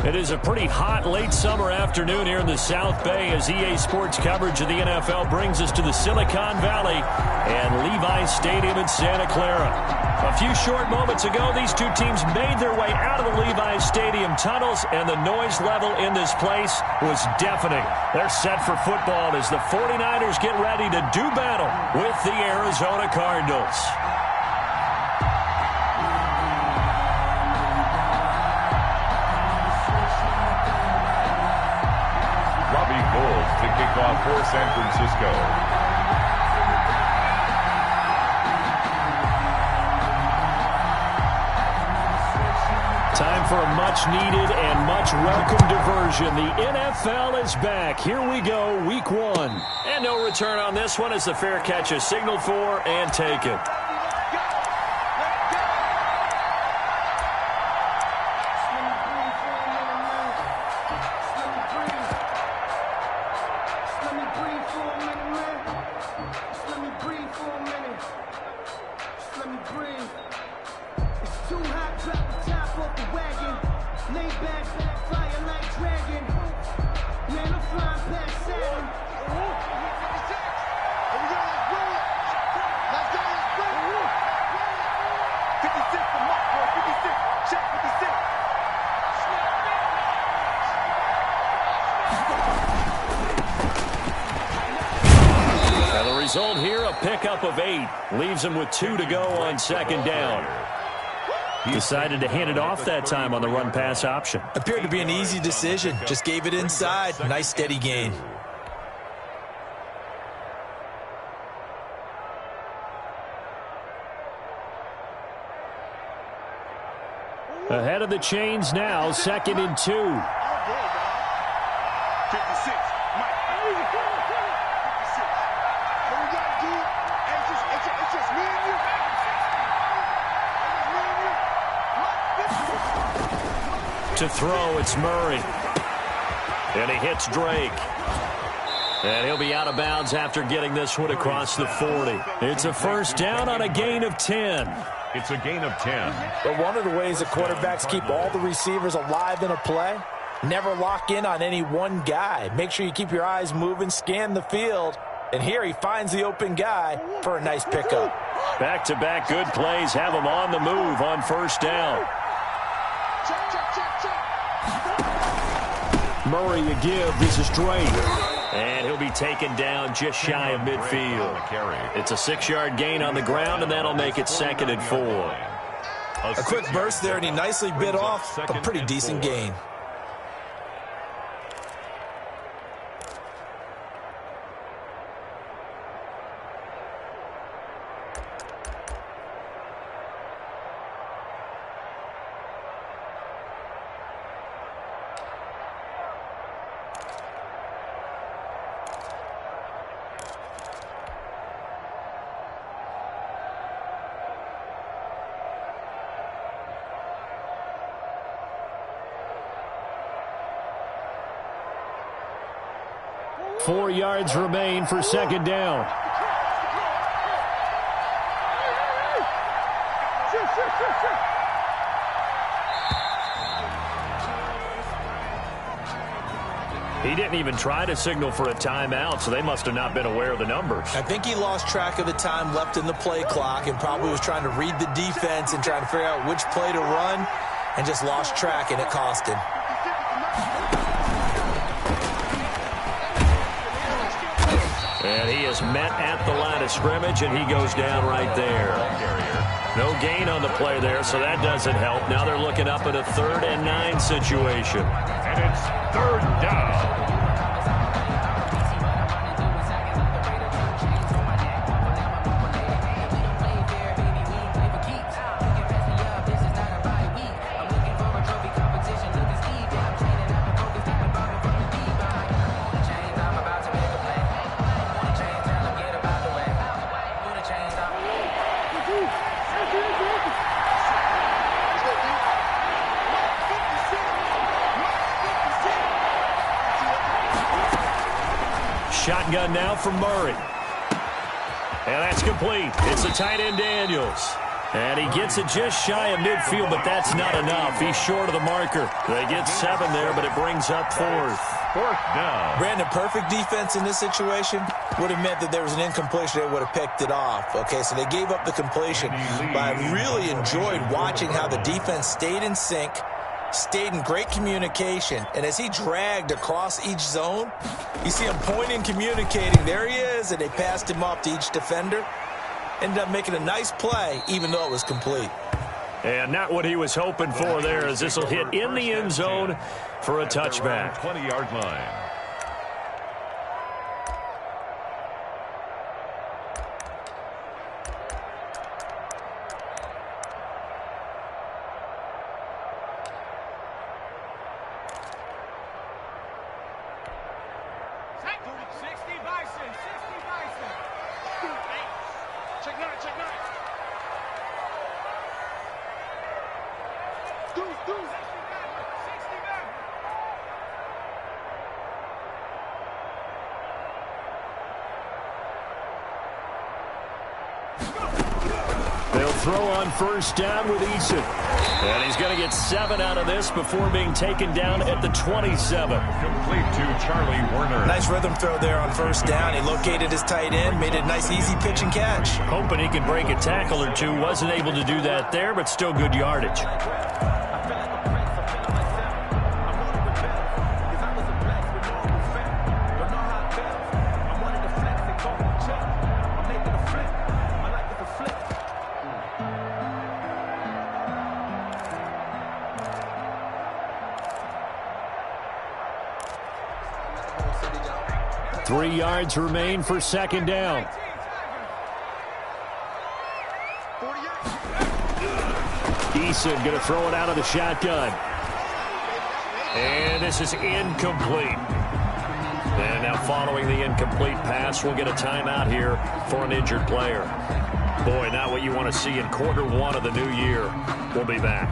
It is a pretty hot late summer afternoon here in the South Bay as EA Sports coverage of the NFL brings us to the Silicon Valley and Levi's Stadium in Santa Clara. A few short moments ago, these two teams made their way out of the Levi's Stadium tunnels, and the noise level in this place was deafening. They're set for football as the 49ers get ready to do battle with the Arizona Cardinals. To kick off for San Francisco. Time for a much-needed and much-welcome diversion. The NFL is back. Here we go, Week 1. And no return on this one as the fair catch is signaled for and taken. Result here, a pickup of 8. Leaves him with 2 to go on second down. He decided to hand it off that time on the run-pass option. Appeared to be an easy decision. Just gave it inside. Nice steady gain. Ahead of the chains now, 2nd and 2. 56. To throw, it's Murray. And he hits Drake. And he'll be out of bounds after getting this one across the 40. It's a first down on a gain of 10. It's a gain of 10. But one of the ways that quarterbacks keep all the receivers alive in a play, never lock in on any one guy. Make sure you keep your eyes moving, scan the field. And here he finds the open guy for a nice pickup. Back-to-back good plays have him on the move on first down. Murray a give. This is Drake. And he'll be taken down just shy of midfield. It's a 6-yard gain on the ground, and that'll make it 2nd and 4. A quick burst there, and he nicely bit off a pretty decent gain. Four yards remain for second down. He didn't even try to signal for a timeout, so they must have not been aware of the numbers. I think he lost track of the time left in the play clock and probably was trying to read the defense and trying to figure out which play to run and just lost track, and it cost him. And he is met at the line of scrimmage, and he goes down right there. No gain on the play there, so that doesn't help. Now they're looking up at a 3rd and 9 situation. And it's 3rd down. Shotgun now for Murray. And that's complete. It's the tight end Daniels. And he gets it just shy of midfield, but that's not enough. He's short of the marker. They get 7 there, but it brings up 4th. 4th down. Brandon, perfect defense in this situation would have meant that there was an incompletion. They would have picked it off. Okay, so they gave up the completion. But I really enjoyed watching how the defense stayed in sync, stayed in great communication, and as he dragged across each zone, you see him pointing, communicating. There he is, and they passed him off to each defender. Ended up making a nice play, even though it was complete. And not what he was hoping for there, as this will hit in the end zone for a touchback. 20-yard line. They'll throw on 1st down with Eason. And he's going to get 7 out of this before being taken down at the 27. Complete to Charlie Werner. Nice rhythm throw there on 1st down. He located his tight end, made it a nice, easy pitch and catch. Hoping he could break a tackle or two. Wasn't able to do that there, but still good yardage. Three yards remain for 2nd down. Eason going to throw it out of the shotgun. And this is incomplete. And now following the incomplete pass, we'll get a timeout here for an injured player. Boy, not what you want to see in Q1 of the new year. We'll be back.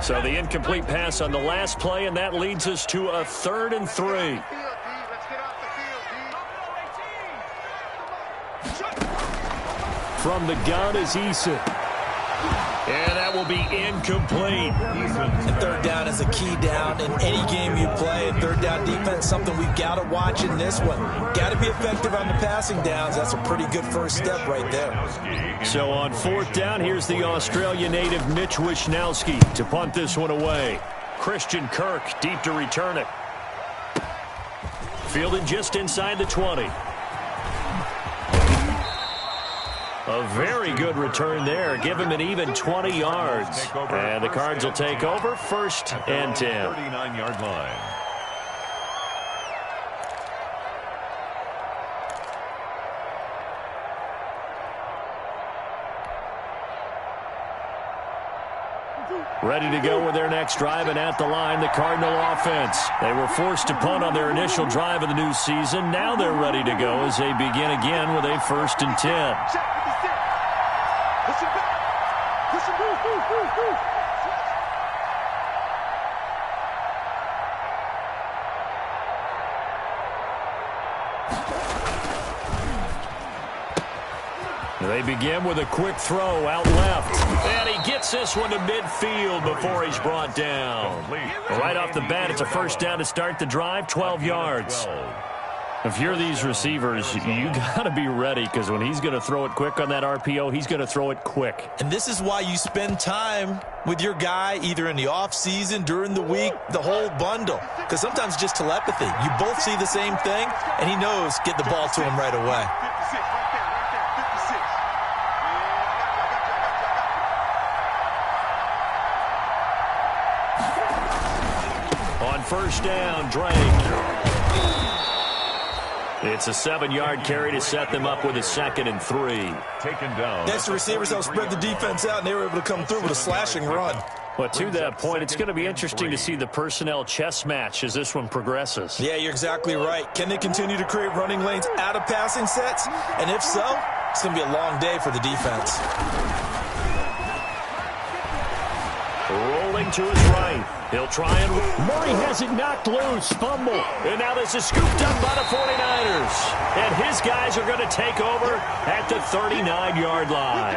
So the incomplete pass on the last play, and that leads us to a 3rd and 3. From the gun is Eason. And that will be incomplete. And 3rd down is a key down in any game you play. And 3rd down defense, something we've got to watch in this one. Got to be effective on the passing downs. That's a pretty good first step right there. So on 4th down, here's the Australia native Mitch Wishnowski to punt this one away. Christian Kirk deep to return it. Fielded just inside the 20. A very good return there. Give him an even 20 yards. And the Cards will take over 1st and 10. 39-yard line. Ready to go with their next drive, and at the line, the Cardinal offense. They were forced to punt on their initial drive of the new season. Now they're ready to go as they begin again with a 1st and 10. They begin with a quick throw out left. And he gets this one to midfield before he's brought down. Right off the bat, it's a 1st down to start the drive, 12 yards. If you're these receivers, you got to be ready, because when he's going to throw it quick on that RPO, he's going to throw it quick. And this is why you spend time with your guy, either in the offseason, during the week, the whole bundle. Because sometimes just telepathy. You both see the same thing, and he knows get the ball to him right away. On 1st down, Drake. It's a 7-yard carry to set them up with a 2nd and 3. Taken down. Next, the receivers helped spread the defense out, and they were able to come through with a slashing run. Well, to that point, it's going to be interesting to see the personnel chess match as this one progresses. Yeah, you're exactly right. Can they continue to create running lanes out of passing sets? And if so, it's going to be a long day for the defense. Rolling to his right. He'll try and... Murray has it knocked loose. Fumble. And now this is scooped up by the 49ers. And his guys are going to take over at the 39-yard line.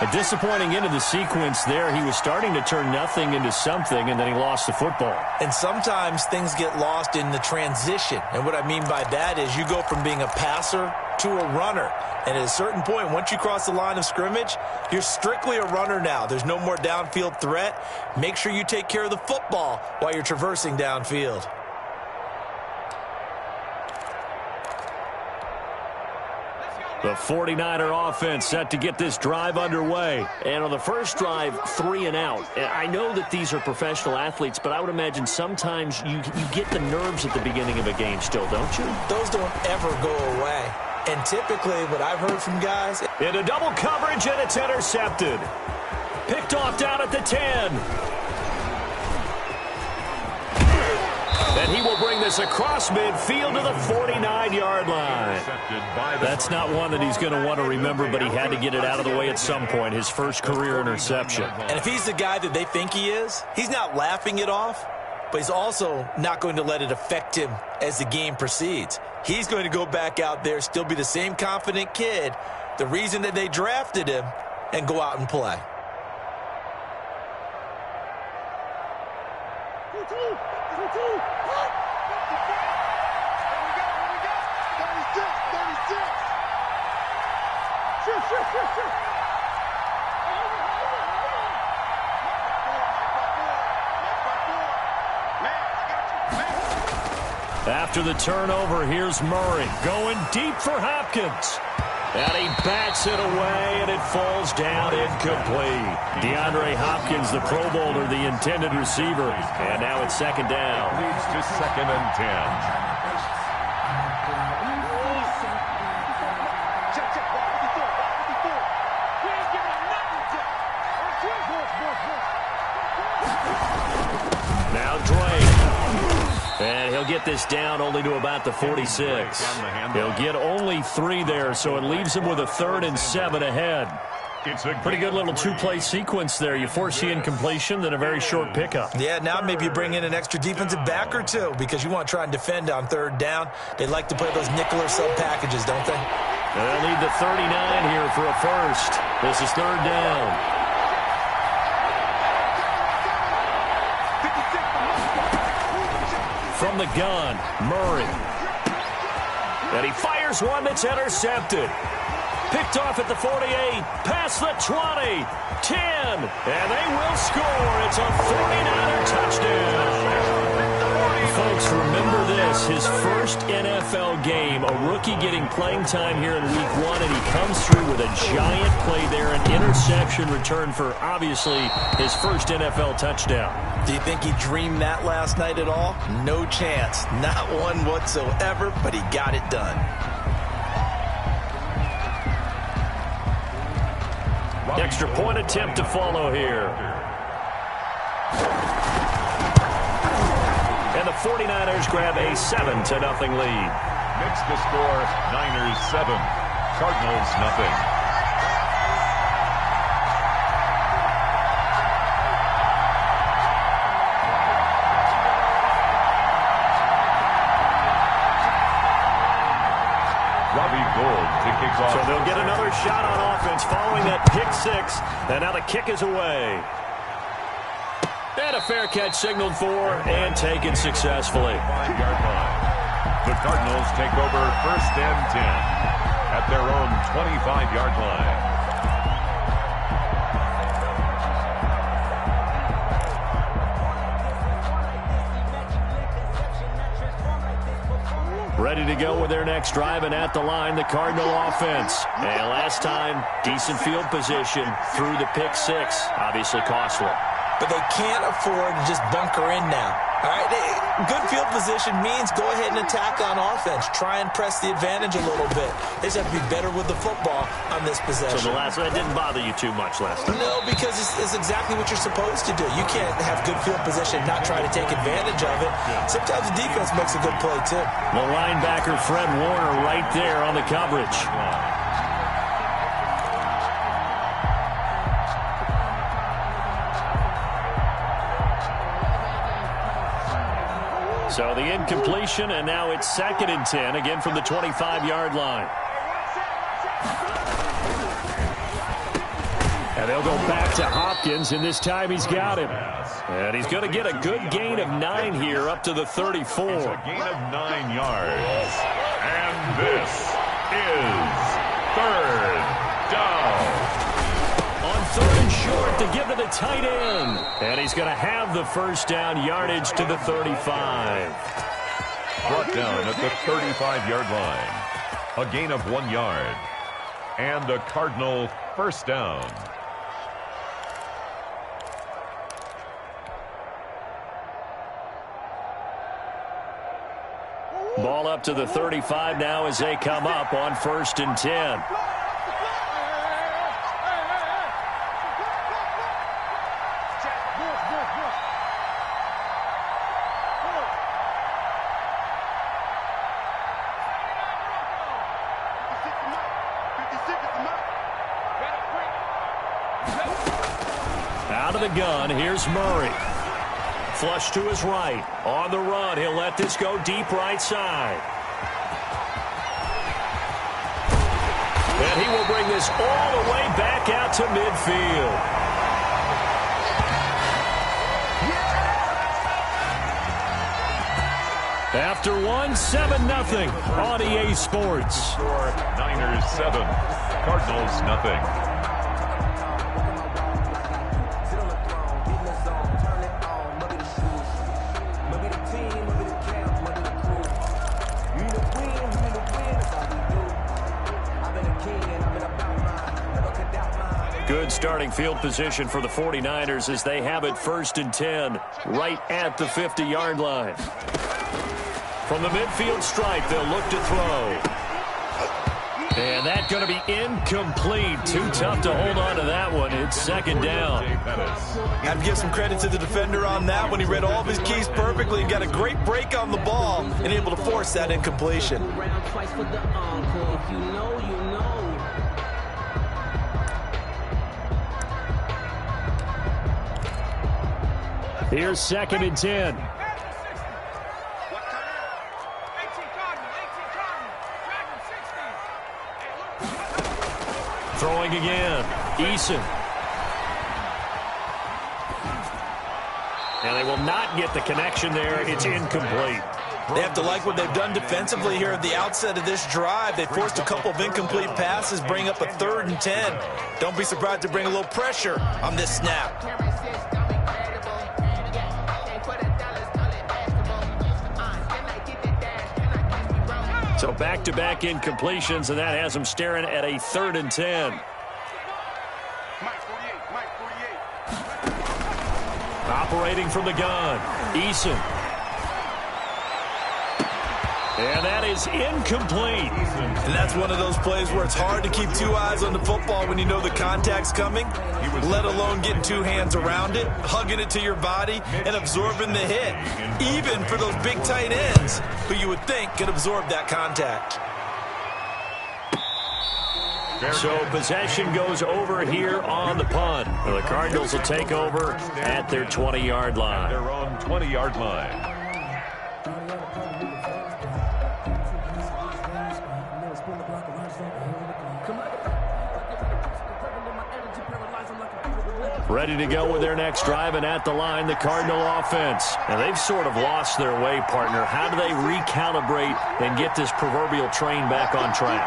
A disappointing end of the sequence there. He was starting to turn nothing into something, and then he lost the football. And sometimes things get lost in the transition. And what I mean by that is you go from being a passer to a runner. And at a certain point, once you cross the line of scrimmage, you're strictly a runner now. There's no more downfield threat. Make sure you take care of the football while you're traversing downfield. The 49er offense set to get this drive underway. And on the first drive, 3 and out. I know that these are professional athletes, but I would imagine sometimes you get the nerves at the beginning of a game still, don't you? Those don't ever go away. And typically, what I've heard from guys... Into double coverage, and it's intercepted. Picked off down at the 10. And he will bring this across midfield to the 49-yard line. That's not one that he's going to want to remember, but he had to get it out of the way at some point, his first career interception. And if he's the guy that they think he is, he's not laughing it off, but he's also not going to let it affect him as the game proceeds. He's going to go back out there, still be the same confident kid, the reason that they drafted him, and go out and play. After the turnover, here's Murray going deep for Hopkins. And he bats it away, and it falls down incomplete. DeAndre Hopkins, the Pro Bowler, the intended receiver. And now it's 2nd down. Leads to 2nd and 10. Now Drake. And he'll get this down only to about the 46. He'll get only 3 there, so it leaves him with a 3rd and 7 ahead. Pretty good little 2-play sequence there. You force the incompletion, then a very short pickup. Yeah, now maybe you bring in an extra defensive back or two because you want to try and defend on 3rd down. They like to play those nickel or sub packages, don't they? They'll need the 39 here for a first. This is 3rd down. From the gun, Murray. And he fires one that's intercepted. Picked off at the 48, past the 20, 10, and they will score. It's a 49er touchdown. Folks, remember this, his first NFL game, a rookie getting playing time here in week 1, and he comes through with a giant play there, an interception return for, obviously, his first NFL touchdown. Do you think he dreamed that last night at all? No chance. Not one whatsoever, but he got it done. Extra point attempt to follow here. And the 49ers grab a 7-0 lead. Next to score, Niners 7, Cardinals nothing. So they'll get another shot on offense following that pick 6, and now the kick is away. And a fair catch signaled for and taken successfully. 5-yard line. The Cardinals take over 1st and 10 at their own 25-yard line. Ready to go with their next drive, and at the line, the Cardinal offense. And last time, decent field position through the pick 6. Obviously costly. But they can't afford to just bunker in now. All right, good field position means go ahead and attack on offense. Try and press the advantage a little bit. They just have to be better with the football on this possession. So the last one didn't bother you too much last time? No, because it's exactly what you're supposed to do. You can't have good field position, not try to take advantage of it. Sometimes the defense makes a good play, too. The linebacker, Fred Warner, right there on the coverage. So the incompletion, and now it's 2nd and 10, again from the 25-yard line. And they'll go back to Hopkins, and this time he's got him. And he's going to get a good gain of 9 here up to the 34. It's a gain of 9 yards. And this is 3rd down. On 3rd and short to give to the tight end. And he's going to have the first down yardage to the 35. Brought down at the 35-yard line. A gain of 1 yard. And a Cardinal first down. Ball up to the 35 now as they come up on 1st and 10. Out of the gun, here's Murray. Flush to his right. On the run, he'll let this go deep right side. And he will bring this all the way back out to midfield. After 7-0 on EA Sports. Niners 7, Cardinals nothing. Good starting field position for the 49ers as they have it 1st and 10 right at the 50-yard line. From the midfield stripe, they'll look to throw. And that's going to be incomplete. Too tough to hold on to that one. It's 2nd down. I have to give some credit to the defender on that one. He read all of his keys perfectly and got a great break on the ball and able to force that incompletion. Here's 2nd and 10. Throwing again. Eason. And they will not get the connection there. It's incomplete. They have to like what they've done defensively here at the outset of this drive. They forced a couple of incomplete passes, bring up a 3rd and 10. Don't be surprised to bring a little pressure on this snap. So back-to-back incompletions, and that has them staring at a 3rd and 10. Operating from the gun, Eason. And that is incomplete. And that's one of those plays where it's hard to keep 2 eyes on the football when you know the contact's coming, let alone getting 2 hands around it, hugging it to your body, and absorbing the hit. Even for those big tight ends who you would think could absorb that contact. So possession goes over here on the punt. The Cardinals will take over at their 20-yard line. Their own 20-yard line. Ready to go with their next drive, and at the line, the Cardinal offense. And they've sort of lost their way, partner. How do they recalibrate and get this proverbial train back on track?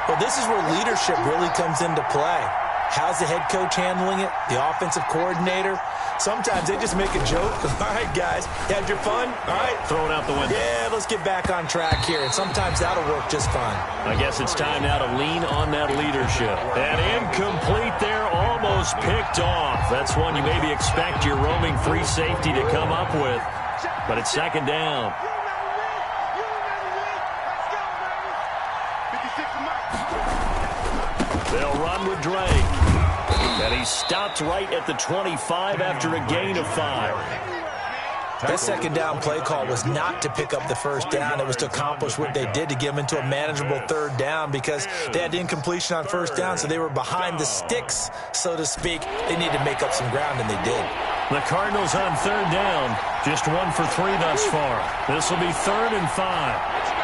Well, this is where leadership really comes into play. How's the head coach handling it? The offensive coordinator? Sometimes they just make a joke. All right, guys, you had your fun? All right. Throw it out the window. Yeah, let's get back on track here. And sometimes that'll work just fine. I guess it's time now to lean on that leadership. And incomplete there, almost picked off. That's one you maybe expect your roaming free safety to come up with. But it's second down. They'll run with Drake. And he stopped right at the 25 after a gain of 5. That second down play call was not to pick up the first down. It was to accomplish what they did, to get them into a manageable third down, because they had incompletion on first down, so they were behind the sticks, so to speak. They needed to make up some ground, and they did. The Cardinals on third down, just 1 for 3 thus far. This will be 3rd and 5.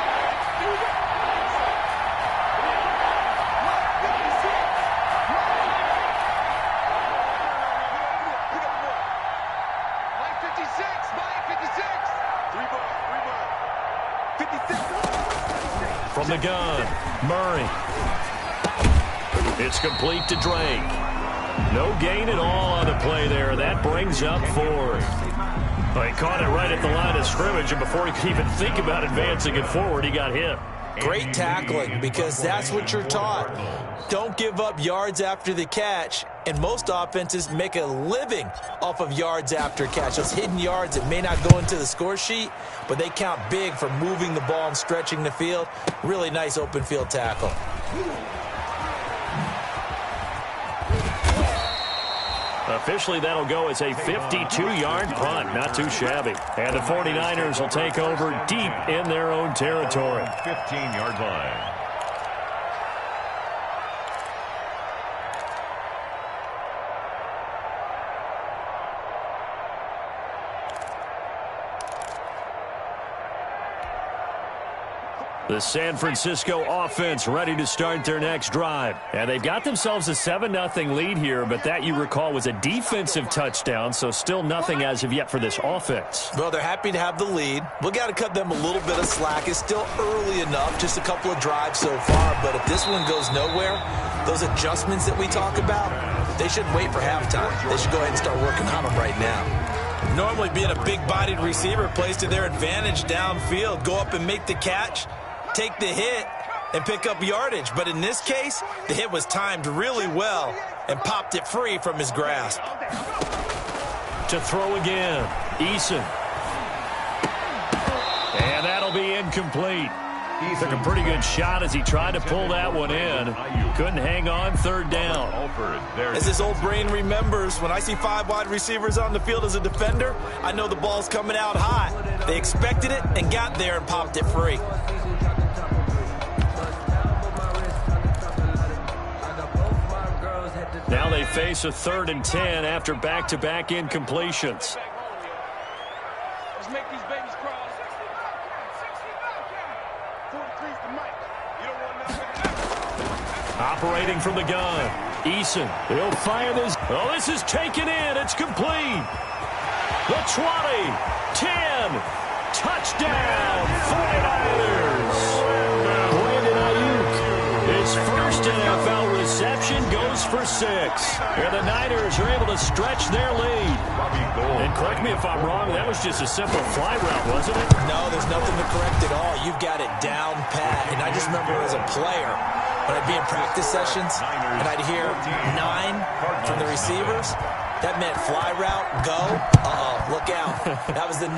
From the gun, Murray. It's complete to Drake. No gain at all on the play there. That brings up 4th. Well, he caught it right at the line of scrimmage, and before he could even think about advancing it forward, he got hit. Great tackling, because that's what you're taught. Don't give up yards after the catch, and most offenses make a living off of yards after catch. Those hidden yards that may not go into the score sheet, but they count big for moving the ball and stretching the field. Really nice open field tackle. Officially, that'll go as a 52-yard punt. Not too shabby. And the 49ers will take over deep in their own territory. 15-yard line. The San Francisco offense ready to start their next drive. And they've got themselves a 7-0 lead here, but that, you recall, was a defensive touchdown, so still nothing as of yet for this offense. Well, they're happy to have the lead. We've got to cut them a little bit of slack. It's still early enough, just a couple of drives so far, but if this one goes nowhere, those adjustments that we talk about, they shouldn't wait for halftime. They should go ahead and start working on them right now. Normally, being a big-bodied receiver plays to their advantage downfield. Go up and make the catch, take the hit, and pick up yardage. But in this case, the hit was timed really well and popped it free from his grasp. To throw again, Eason. And that'll be incomplete. Took a pretty good shot as he tried to pull that one in. Couldn't hang on, third down. As his old brain remembers, when I see 5 wide receivers on the field as a defender, I know the ball's coming out high. They expected it and got there and popped it free. Now they face a 3rd and 10 after back-to-back incompletions. Let's make these babies cry. Operating from the gun, Eason. He'll fire this. Oh, this is taken in. It's complete. The 20, 10, touchdown, 49ers. Brandon Ayuk, his first NFL reception, goes for 6. And the Niners are able to stretch their lead. And correct me if I'm wrong, that was just a simple fly route, wasn't it? No, there's nothing to correct at all. You've got it down pat. And I just remember as a player, when I'd be in practice sessions and I'd hear 9 from the receivers, that meant fly route, go, look out. That was the 9,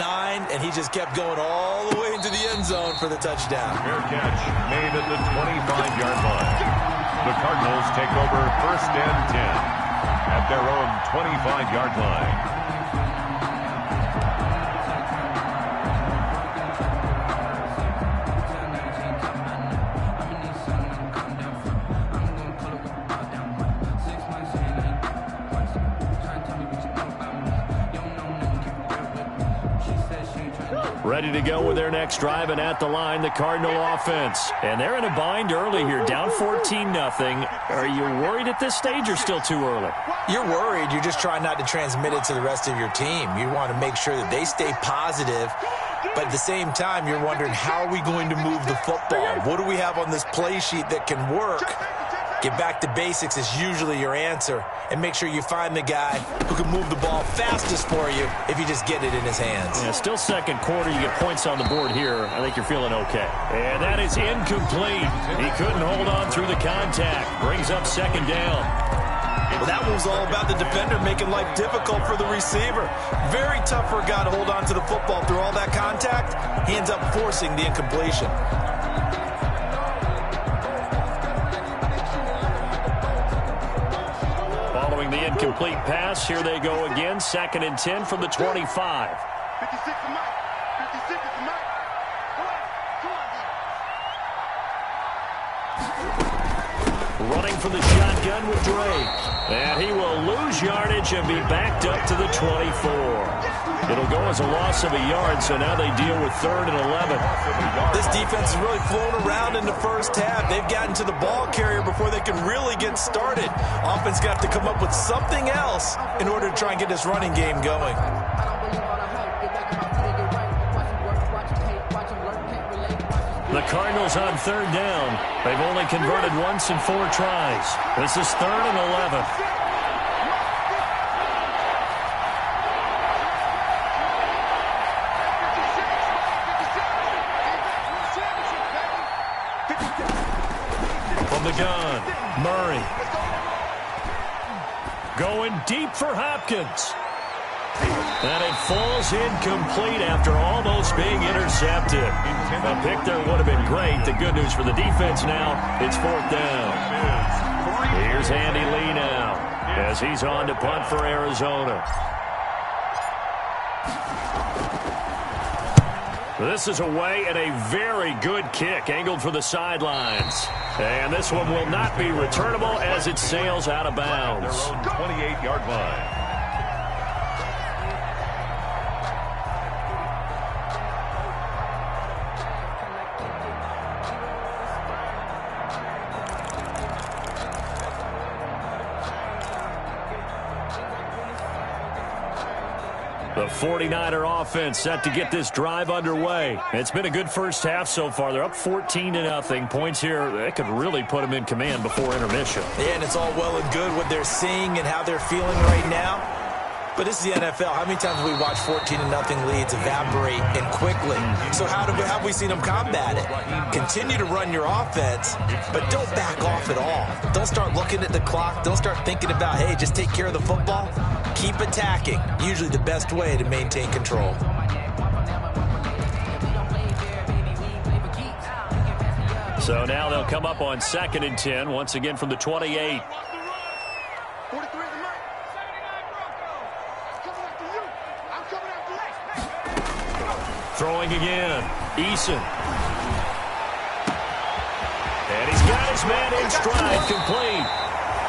and he just kept going all the way into the end zone for the touchdown. Fair catch made at the 25-yard line. The Cardinals take over 1st and 10 at their own 25-yard line. Ready to go with their next drive, and at the line, the Cardinal offense. And they're in a bind early here, down 14-0. Are you worried at this stage or still too early? You're worried. You're just trying not to transmit it to the rest of your team. You want to make sure that they stay positive, but at the same time, you're wondering, how are we going to move the football? What do we have on this play sheet that can work? Get back to basics is usually your answer, and make sure you find the guy who can move the ball fastest for you if you just get it in his hands. Yeah, still second quarter. You get points on the board here. I think you're feeling okay. And that is incomplete. He couldn't hold on through the contact. Brings up second down. Well, that one was all about the defender making life difficult for the receiver. Very tough for a guy to hold on to the football through all that contact. He ends up forcing the incompletion. Following the incomplete pass, here they go again. 2nd and 10 from the 25. 56 to Mike. 56 to Mike. Running from the shotgun with Drake. And he will lose yardage and be backed up to the 24. It'll go as a loss of a yard, so now they deal with 3rd and 11. This defense has really flown around in the first half. They've gotten to the ball carrier before they can really get started. Offense got to come up with something else in order to try and get this running game going. The Cardinals on 3rd down. They've only converted once in 4 tries. This is 3rd and 11. From the gun, Murray. Going deep for Hopkins. And it falls incomplete after almost being intercepted. A pick there would have been great. The good news for the defense now, it's 4th down. Here's Andy Lee now as he's on to punt for Arizona. This is away and a very good kick angled for the sidelines. And this one will not be returnable as it sails out of bounds. 28-yard line. The 49er offense set to get this drive underway. It's been a good first half so far. They're up 14-0. Points here, they could really put them in command before intermission. Yeah, and it's all well and good what they're seeing and how they're feeling right now. But this is the NFL. How many times have we watched 14-0 leads evaporate and quickly? So how have we seen them combat it? Continue to run your offense, but don't back off at all. Don't start looking at the clock. Don't start thinking about, hey, just take care of the football. Keep attacking. Usually the best way to maintain control. So now they'll come up on 2nd and 10, once again from the 28. Throwing again, Eason. And he's got his man in stride, complete.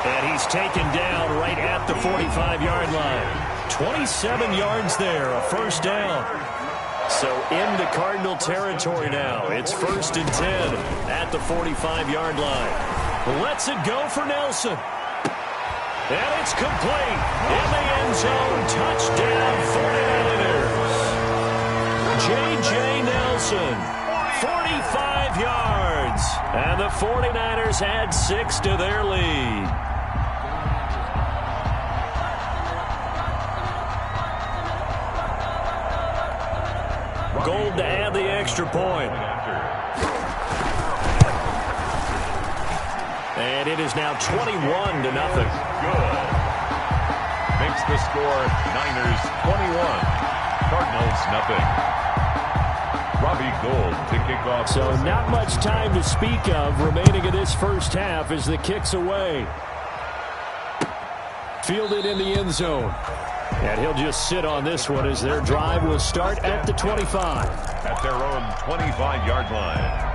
And he's taken down right at the 45-yard line. 27 yards there, a 1st down. So into Cardinal territory now. It's 1st and 10 at the 45-yard line. Lets it go for Nelson. And it's complete. In the end zone, touchdown 49ers. J.J. Nelson, 45 yards. And the 49ers add 6 to their lead. Gold to add the extra point. And it is now 21-0. Good. Makes the score Niners 21, Cardinals nothing. Robbie Gould to kick off. So not much time to speak of remaining in this first half as the kick's away. Fielded in the end zone. And he'll just sit on this one as their drive will start at the 25. At their own 25-yard line.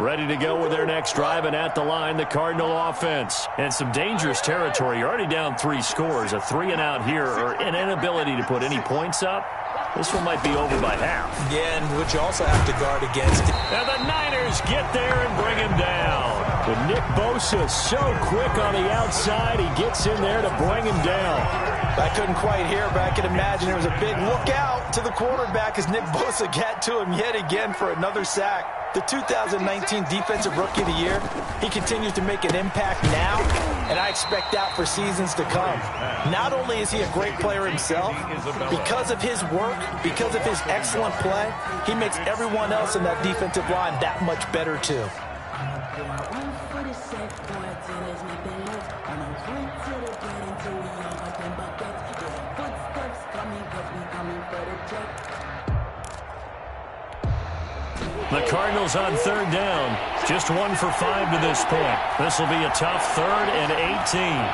Ready to go with their next drive, and at the line, the Cardinal offense. And some dangerous territory. You're already down 3 scores. A 3-and-out here, or an inability to put any points up. This one might be over by half. Yeah, and what you also have to guard against. And the Niners get there and bring him down. But Nick Bosa so quick on the outside. He gets in there to bring him down. I couldn't quite hear, but I could imagine there was a big look out to the quarterback as Nick Bosa got to him yet again for another sack. The 2019 Defensive Rookie of the Year, he continues to make an impact now, and I expect that for seasons to come. Not only is he a great player himself, because of his work, because of his excellent play, he makes everyone else in that defensive line that much better too. The Cardinals on third down. Just 1 for 5 to this point. This will be a tough 3rd and 18.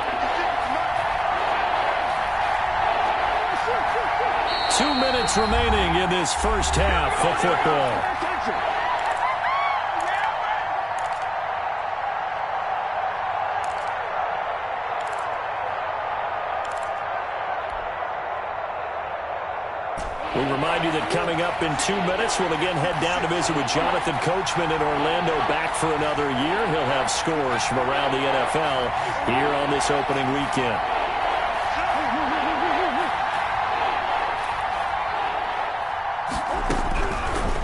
2 minutes remaining in this first half of football. We remind you that coming up in 2 minutes, we'll again head down to visit with Jonathan Coachman in Orlando, back for another year. He'll have scores from around the NFL here on this opening weekend.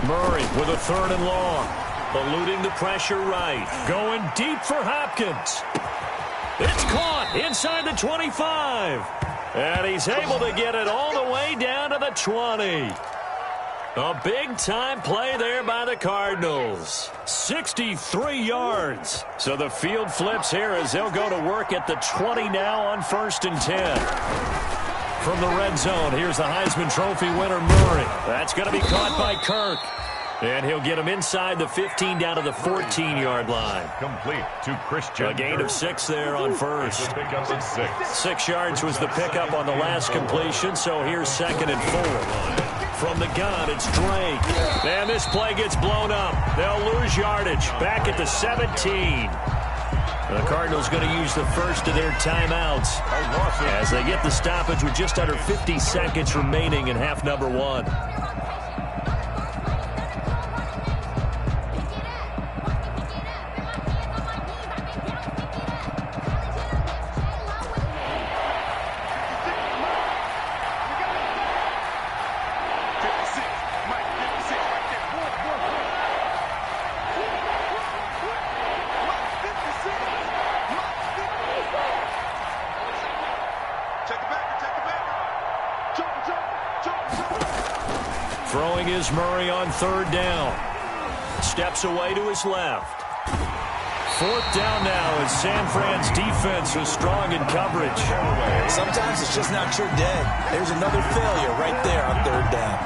Murray with a 3rd and long. Eluding the pressure right. Going deep for Hopkins. It's caught inside the 25. And he's able to get it all the way down to the 20. A big-time play there by the Cardinals. 63 yards. So the field flips here as they'll go to work at the 20 now on 1st and 10. From the red zone, here's the Heisman Trophy winner, Murray. That's going to be caught by Kirk. And he'll get him inside the 15 down to the 14-yard line. Complete to Christian. A gain of 6 there on first. 6 yards was the pickup on the last completion, so here's 2nd and 4. From the gun, it's Drake. And this play gets blown up. They'll lose yardage. Back at the 17. The Cardinals going to use the first of their timeouts as they get the stoppage with just under 50 seconds remaining in half number 1. Throwing is Murray on 3rd down. Steps away to his left. 4th down now as San Fran's defense was strong in coverage. Sometimes it's just not your day. There's another failure right there on 3rd down.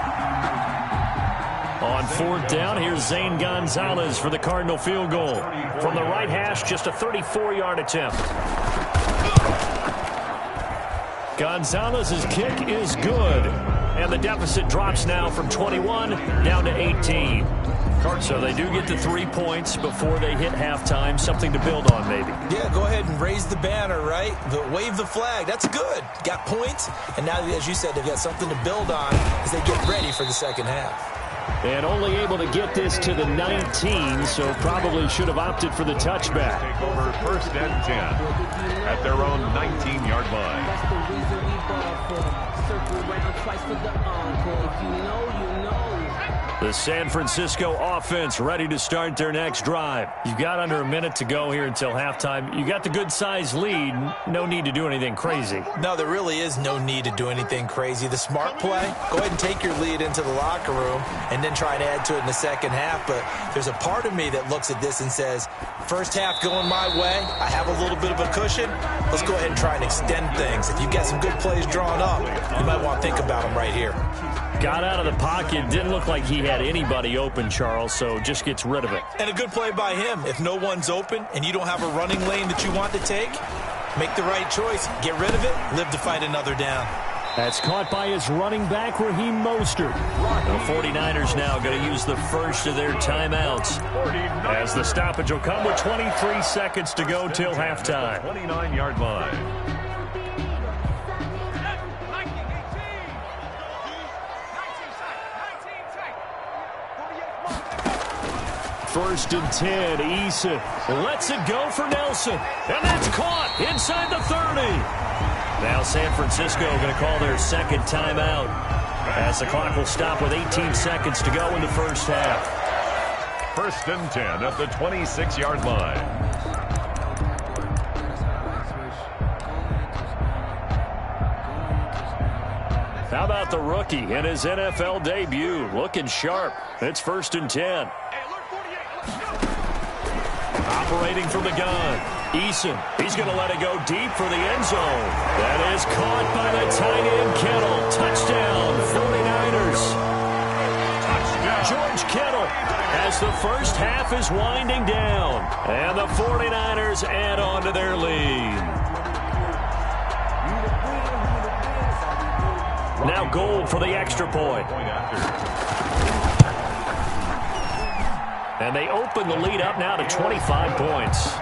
On 4th down, here's Zane Gonzalez for the Cardinal field goal. From the right hash, just a 34-yard attempt. Gonzalez's kick is good. And the deficit drops now from 21 down to 18. So they do get to 3 points before they hit halftime. Something to build on, maybe. Yeah, go ahead and raise the banner, right? Wave the flag. That's good. Got points. And now, as you said, they've got something to build on as they get ready for the second half. And only able to get this to the 19, so probably should have opted for the touchback. Take over 1st and 10 at their own 19-yard line. That's the reason we ball for. Circle around twice for the encore. If you know, you know. The San Francisco offense ready to start their next drive. You've got under a minute to go here until halftime. You got the good-sized lead. No need to do anything crazy. No, there really is no need to do anything crazy. The smart play, go ahead and take your lead into the locker room and then try to add to it in the second half. But there's a part of me that looks at this and says, first half going my way, I have a little bit of a cushion. Let's go ahead and try and extend things. If you've got some good plays drawn up, you might want to think about them right here. Got out of the pocket. Didn't look like he had anybody open, Charles, so just gets rid of it. And a good play by him. If no one's open and you don't have a running lane that you want to take, make the right choice. Get rid of it. Live to fight another down. That's caught by his running back, Raheem Mostert. The 49ers now going to use the first of their timeouts as the stoppage will come with 23 seconds to go till halftime. 29-yard line. 1st and 10. Eason lets it go for Nelson. And that's caught inside the 30. Now San Francisco going to call their second timeout, as the clock will stop with 18 seconds to go in the first half. 1st and 10 at the 26-yard line. How about the rookie in his NFL debut? Looking sharp. It's 1st and 10. Operating from the gun. Eason, he's going to let it go deep for the end zone. That is caught by the tight end Kittle. Touchdown, 49ers. Touchdown. George Kittle, as the first half is winding down. And the 49ers add on to their lead. Now Gold for the extra point. And they open the lead up now to 25 points.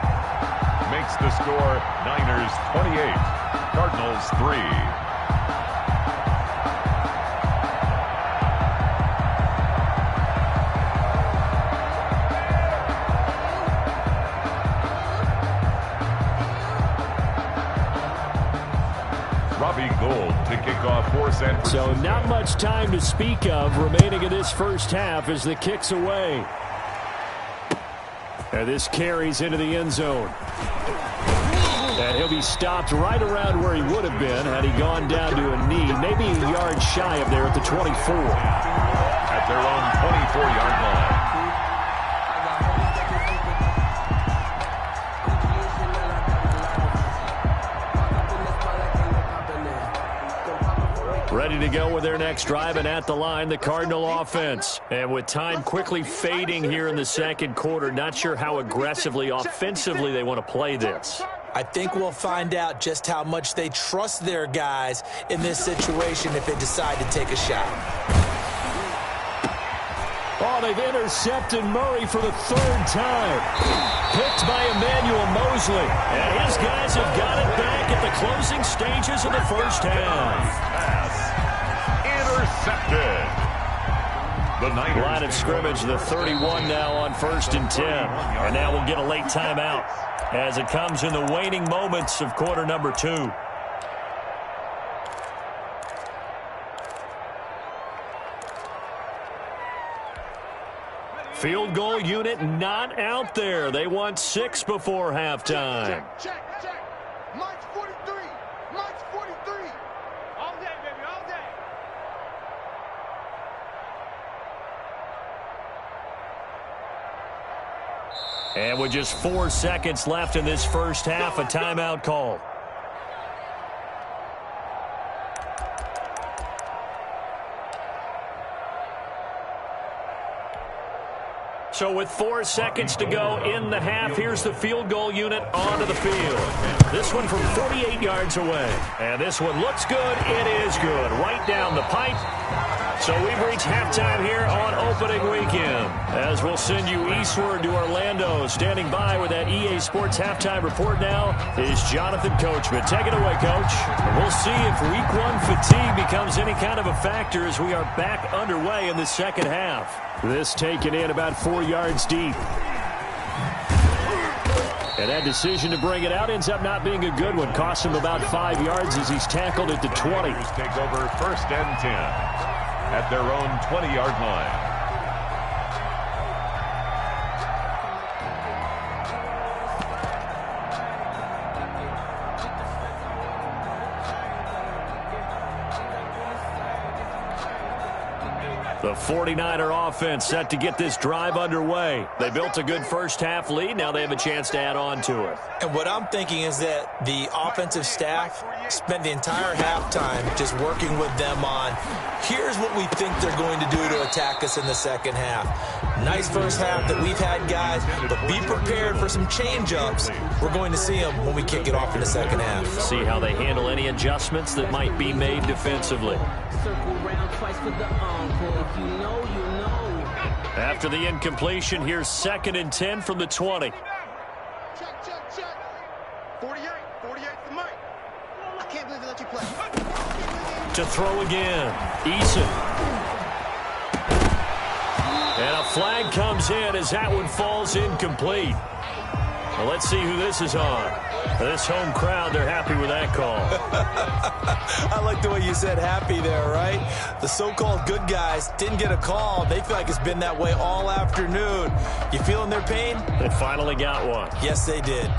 Makes the score Niners 28, Cardinals 3. Gold to kick off for San Francisco. So not much time to speak of remaining in this first half as the kick's away. And this carries into the end zone. And he'll be stopped right around where he would have been had he gone down to a knee, maybe a yard shy of there at the 24. At their own 24-yard line. Ready to go with their next drive, and at the line, the Cardinal offense. And with time quickly fading here in the second quarter, not sure how aggressively, offensively they want to play this. I think we'll find out just how much they trust their guys in this situation if they decide to take a shot. Oh, they've intercepted Murray for the 3rd time. Picked by Emmanuel Mosley. And his guys have got it back at the closing stages of the first half. Intercepted. The Niners line of scrimmage, the 31 now on 1st and 10. And now we'll get a late timeout as it comes in the waning moments of quarter number 2. Field goal unit not out there. They want 6 before halftime. Check. Mike's 43. Mike's 43. All day, baby, all day. And with just 4 seconds left in this first half, a timeout call. So with 4 seconds to go in the half, here's the field goal unit onto the field. This one from 48 yards away. And this one looks good. It is good. Right down the pipe. So we've reached halftime here on opening weekend. As we'll send you eastward to Orlando. Standing by with that EA Sports halftime report now is Jonathan Coachman. Take it away, Coach. We'll see if week 1 fatigue becomes any kind of a factor as we are back underway in the second half. This taken in about 4 yards deep. And that decision to bring it out ends up not being a good one. Cost him about 5 yards as he's tackled at the 20. Take over 1st and 10 at their own 20-yard line. The 49er offense set to get this drive underway. They built a good first half lead. Now they have a chance to add on to it. And what I'm thinking is that the offensive staff spent the entire halftime just working with them on, here's what we think they're going to do to attack us in the second half. Nice first half that we've had, guys, but be prepared for some change-ups. We're going to see them when we kick it off in the second half. See how they handle any adjustments that might be made defensively. Circle round twice for the encore. If you know, you know. After the incompletion, here's 2nd and 10 from the 20. Check. 48 for Mike. I can't believe they let you play. To throw again. Eason. And a flag comes in as that one falls incomplete. Well, let's see who this is on. This home crowd, they're happy with that call. I like the way you said happy there, right? The so-called good guys didn't get a call. They feel like it's been that way all afternoon. You feeling their pain? They finally got one. Yes, they did.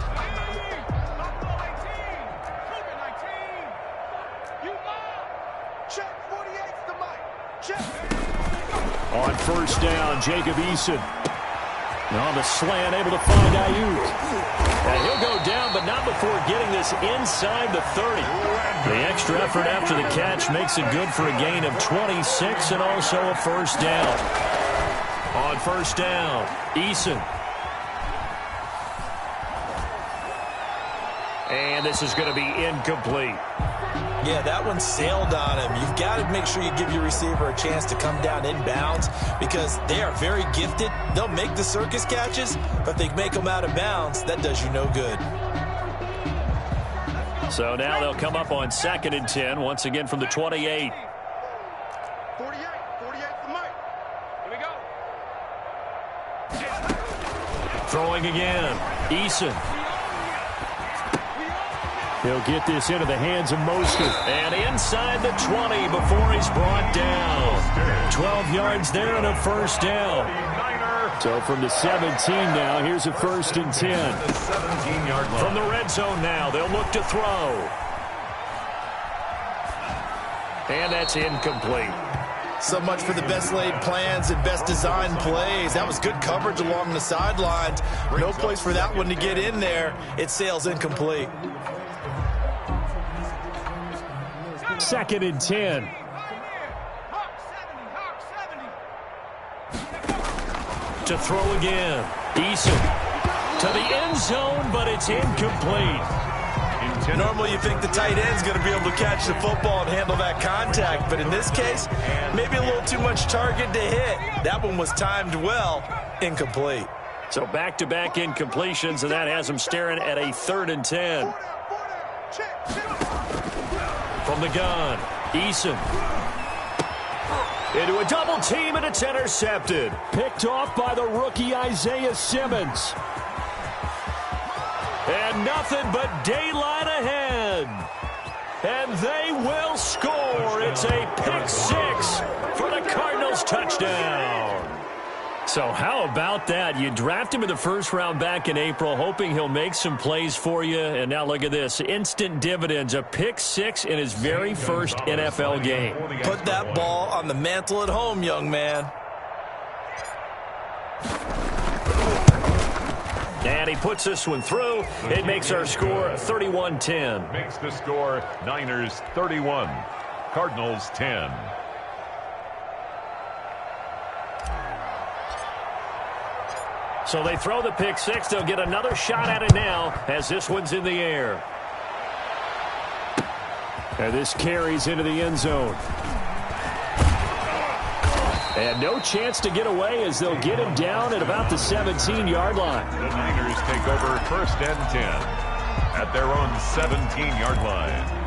On first down, Jacob Eason. On the slant, able to find Ayuk. And he'll go down, but not before getting this inside the 30. The extra effort after the catch makes it good for a gain of 26 and also a first down. On first down, Eason. And this is going to be incomplete. Yeah, that one sailed on him. You've got to make sure you give your receiver a chance to come down inbounds because they are very gifted. They'll make the circus catches, but if they make them out of bounds, that does you no good. So now they'll come up on 2nd and 10, once again from the 28. 48 for Mike. Here we go. Throwing again, Eason. He'll get this into the hands of Mostert. And inside the 20 before he's brought down. 12 yards there and a first down. So from the 17 now, here's a 1st and 10. From the red zone now, they'll look to throw. And that's incomplete. So much for the best laid plans and best designed plays. That was good coverage along the sidelines. No place for that one to get in there. It sails incomplete. 2nd and 10. To throw again. Eason to the end zone, but it's incomplete. Normally you think the tight end's going to be able to catch the football and handle that contact, but in this case, maybe a little too much target to hit. That one was timed well. Incomplete. So back-to-back incompletions, and that has him staring at a 3rd and 10. From the gun, Eason. Into a double team, and it's intercepted. Picked off by the rookie Isaiah Simmons. And nothing but daylight ahead. And they will score. It's a pick 6 for the Cardinals touchdown. So how about that? You draft him in the 1st round back in April, hoping he'll make some plays for you. And now look at this. Instant dividends. A pick 6 in his very first NFL game. Put that ball on the mantle at home, young man. And he puts this one through. It makes our score 31-10. Makes the score Niners 31, Cardinals 10. So they throw the pick 6. They'll get another shot at it now as this one's in the air. And this carries into the end zone. And no chance to get away as they'll get him down at about the 17-yard line. The Niners take over 1st and 10 at their own 17-yard line.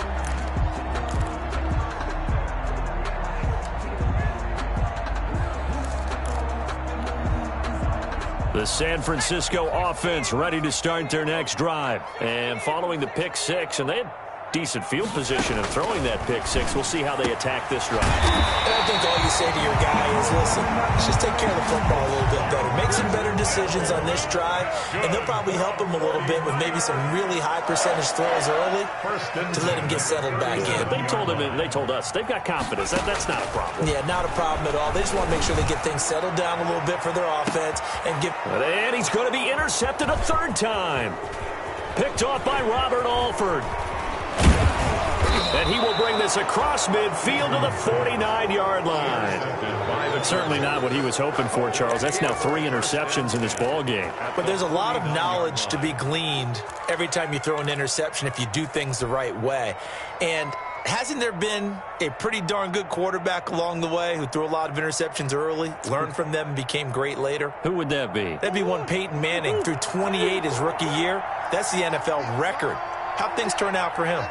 The San Francisco offense ready to start their next drive. And following the pick 6, and they had decent field position of throwing that pick 6. We'll see how they attack this drive. And I think all you say to your guy is, listen, let's just take care of the football a little bit better. Make some better decisions on this drive, and they'll probably help him a little bit with maybe some really high percentage throws early to let him get settled back in. They told him, and they told us, they've got confidence. That's not a problem. Yeah, not a problem at all. They just want to make sure they get things settled down a little bit for their offense and give. And he's going to be intercepted a 3rd time. Picked off by Robert Alford. And he will bring this across midfield to the 49-yard line. Certainly not what he was hoping for, Charles. That's now 3 interceptions in this ball game. But there's a lot of knowledge to be gleaned every time you throw an interception if you do things the right way. And hasn't there been a pretty darn good quarterback along the way who threw a lot of interceptions early, learned from them, and became great later? Who would that be? That'd be one Peyton Manning, threw 28 his rookie year. That's the NFL record. How'd things turn out for him?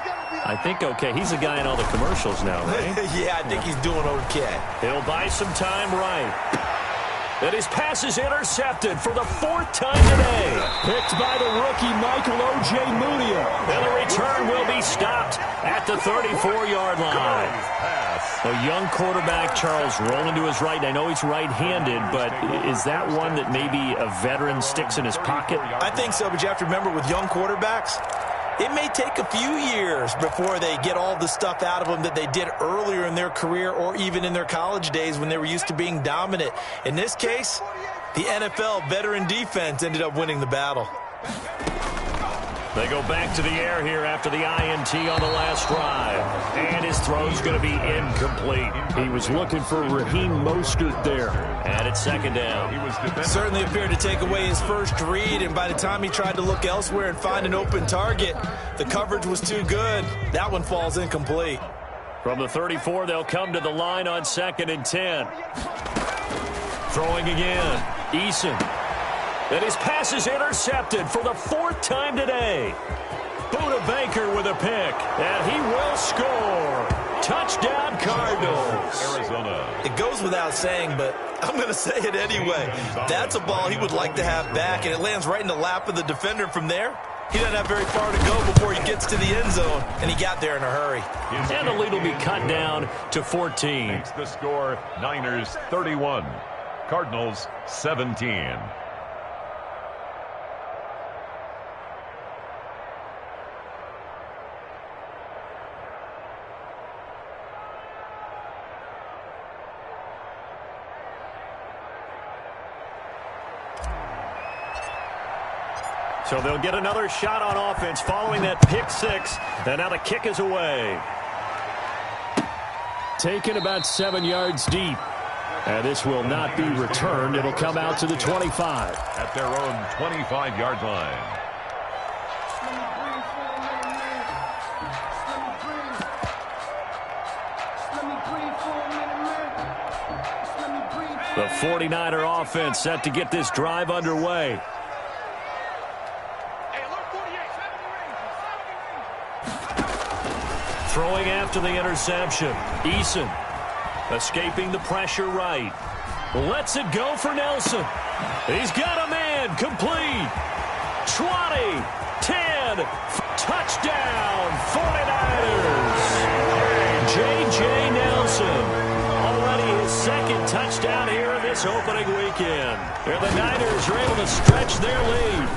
I think okay. He's the guy in all the commercials now, right? Yeah, I think he's doing okay. He'll buy some time right. And his pass is intercepted for the 4th time today. Picked by the rookie, Michael O.J. Mudia. And the return will be stopped at the 34-yard line. A young quarterback, Charles, rolling to his right. I know he's right-handed, but is that one that maybe a veteran sticks in his pocket? I think so, but you have to remember with young quarterbacks, it may take a few years before they get all the stuff out of them that they did earlier in their career or even in their college days when they were used to being dominant. In this case, the NFL veteran defense ended up winning the battle. They go back to the air here after the INT on the last drive. And his throw's going to be incomplete. He was looking for Raheem Mostert there. And it's 2nd down. Certainly appeared to take away his first read, and by the time he tried to look elsewhere and find an open target, the coverage was too good. That one falls incomplete. From the 34, they'll come to the line on 2nd and 10. Throwing again. Eason. And his pass is intercepted for the 4th time today. Buda Baker with a pick, and he will score. Touchdown, Cardinals. Arizona. It goes without saying, but I'm going to say it anyway. That's a ball he would like to have back, and it lands right in the lap of the defender. From there, he doesn't have very far to go before he gets to the end zone, and he got there in a hurry. And the lead will be cut down to 14. Makes the score Niners 31, Cardinals 17. So they'll get another shot on offense following that pick 6. And now the kick is away. Taken about 7 yards deep. And this will not be returned. It'll come out to the 25. At their own 25-yard line. The 49er offense set to get this drive underway. Throwing after the interception. Eason escaping the pressure right. Lets it go for Nelson. He's got a man. Complete. 20. 10. Touchdown. 49ers. J.J. Nelson. Already his 2nd touchdown here in this opening weekend. And the Niners are able to stretch their lead.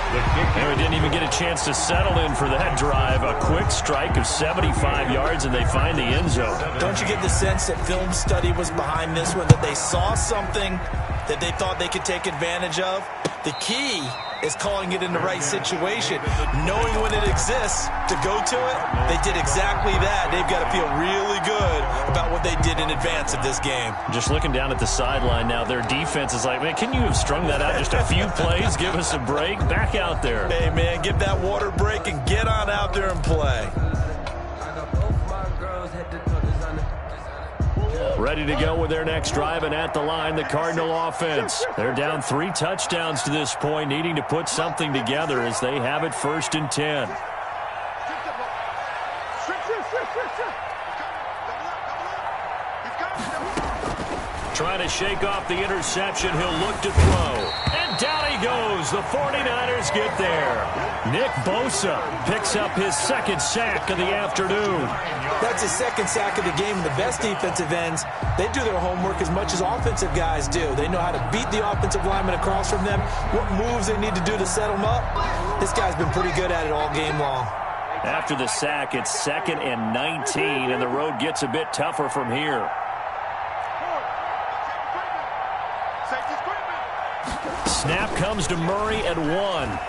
And we didn't even get a chance to settle in for that drive. A quick strike of 75 yards, and they find the end zone. Don't you get the sense that film study was behind this one, that they saw something that they thought they could take advantage of? The key is calling it in the right situation, knowing when it exists to go to it. They did exactly that. They've got to feel really good about what they did in advance of this game. Just looking down at the sideline now, their defense is like, man, can you have strung that out just a few plays? Give us a break. Back out there. Hey, man, give that water break and get on out there and play. Ready to go with their next drive, and at the line, the Cardinal offense. They're down 3 touchdowns to this point, needing to put something together as they have it 1st and 10. Trying to shake off the interception. He'll look to throw. And down he goes. The 49ers get there. Nick Bosa picks up his 2nd sack of the afternoon. That's his 2nd sack of the game. The best defensive ends, they do their homework as much as offensive guys do. They know how to beat the offensive lineman across from them, what moves they need to do to set them up. This guy's been pretty good at it all game long. After the sack, it's 2nd and 19, and the road gets a bit tougher from here. Snap comes to Murray at 1.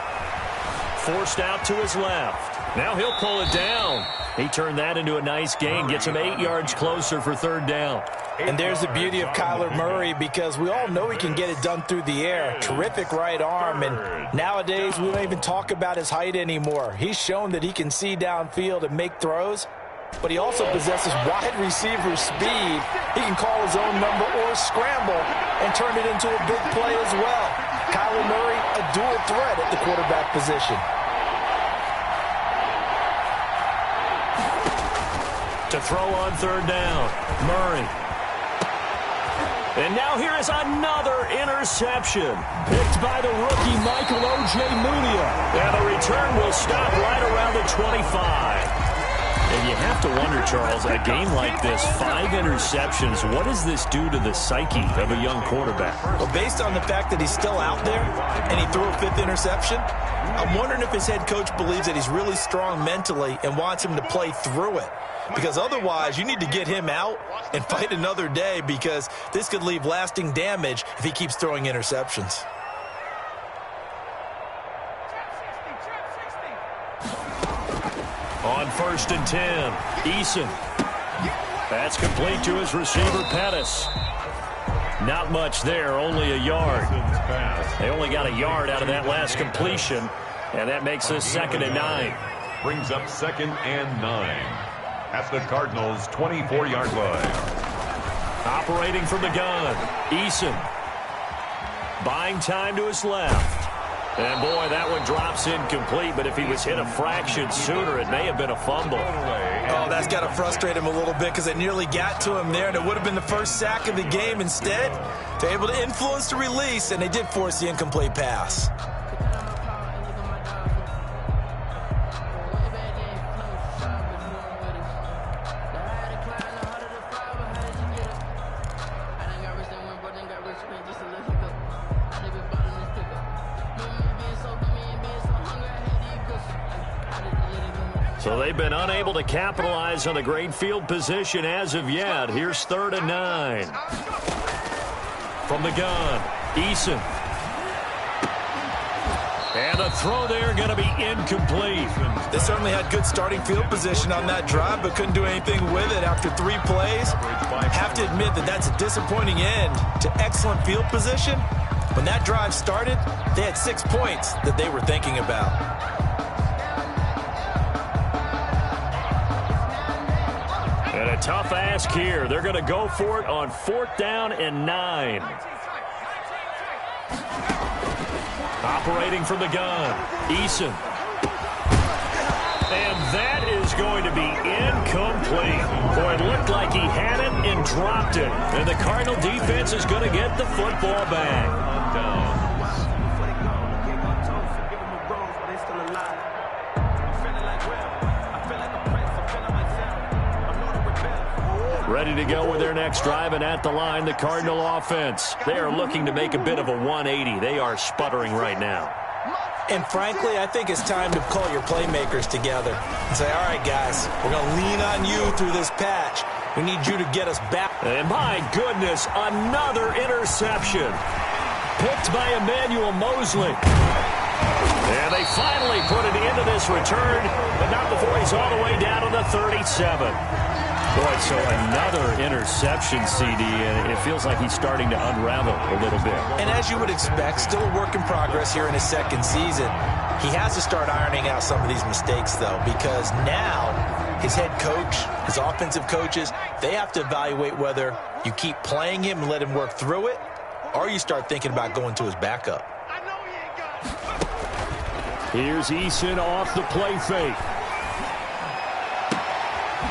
Forced out to his left. Now he'll pull it down. He turned that into a nice gain. Gets him 8 yards closer for 3rd down. And there's the beauty of Kyler Murray, because we all know he can get it done through the air. Terrific right arm, and nowadays we don't even talk about his height anymore. He's shown that he can see downfield and make throws, but he also possesses wide receiver speed. He can call his own number or scramble and turn it into a big play as well. Kyler Murray, a dual threat at the quarterback position. To throw on 3rd down, Murray. And now here is another interception. Picked by the rookie Michael Ojemudia. And the return will stop right around the 25. And you have to wonder, Charles, a game like this, 5 interceptions, what does this do to the psyche of a young quarterback? Well, based on the fact that he's still out there and he threw a 5th interception, I'm wondering if his head coach believes that he's really strong mentally and wants him to play through it. Because otherwise, you need to get him out and fight another day, because this could leave lasting damage if he keeps throwing interceptions. On 1st and 10, Eason. That's complete to his receiver, Pettis. Not much there, only a yard. They only got a yard out of that last completion, and that makes this 2nd and 9. Brings up 2nd and 9 at the Cardinals' 24-yard line. Operating from the gun, Eason. Buying time to his left. And, boy, that one drops incomplete, but if he was hit a fraction sooner, it may have been a fumble. Oh, that's got to frustrate him a little bit, because they nearly got to him there, and it would have been the first sack of the game. Instead, they're able to influence the release, and they did force the incomplete pass. So they've been unable to capitalize on a great field position as of yet. Here's 3rd and 9. From the gun, Eason. And a throw there going to be incomplete. They certainly had good starting field position on that drive, but couldn't do anything with it after 3 plays. Have to admit that that's a disappointing end to excellent field position. When that drive started, they had 6 points that they were thinking about. And a tough ask here. They're going to go for it on 4th down and 9. Operating from the gun, Eason. And that is going to be incomplete. Boy, it looked like he had it and dropped it. And the Cardinal defense is going to get the football back. Ready to go with their next drive, and at the line, the Cardinal offense. They are looking to make a bit of a 180. They are sputtering right now. And frankly, I think it's time to call your playmakers together and say, all right, guys, we're going to lean on you through this patch. We need you to get us back. And my goodness, another interception. Picked by Emmanuel Mosley. And they finally put it into this return, but not before he's all the way down to the 37. Boy, so another interception, CD, and it feels like he's starting to unravel a little bit. And as you would expect, still a work in progress here in his 2nd season. He has to start ironing out some of these mistakes, though, because now his head coach, his offensive coaches, they have to evaluate whether you keep playing him and let him work through it, or you start thinking about going to his backup. Here's Eason off the play fake.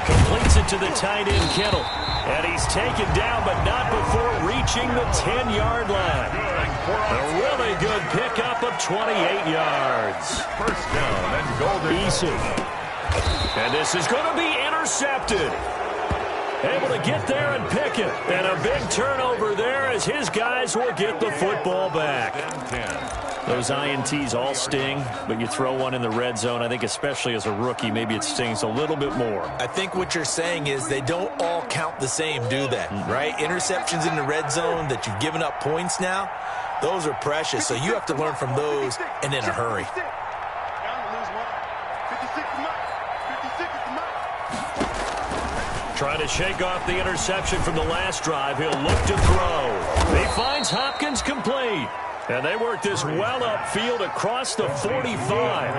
Completes it to the tight end, Kittle. And he's taken down, but not before reaching the 10-yard line. A really good pickup of 28 yards. First down and goal. Eason. And this is going to be intercepted. Able to get there and pick it. And a big turnover there as his guys will get the football back. Those INTs all sting, but you throw one in the red zone, I think especially as a rookie, maybe it stings a little bit more. I think what you're saying is they don't all count the same, do they? Right? Interceptions in the red zone that you've given up points now, those are precious. So you have to learn from those and in a hurry. Trying to shake off the interception from the last drive. He'll look to throw. He finds Hopkins complete. And they work this well upfield across the 45.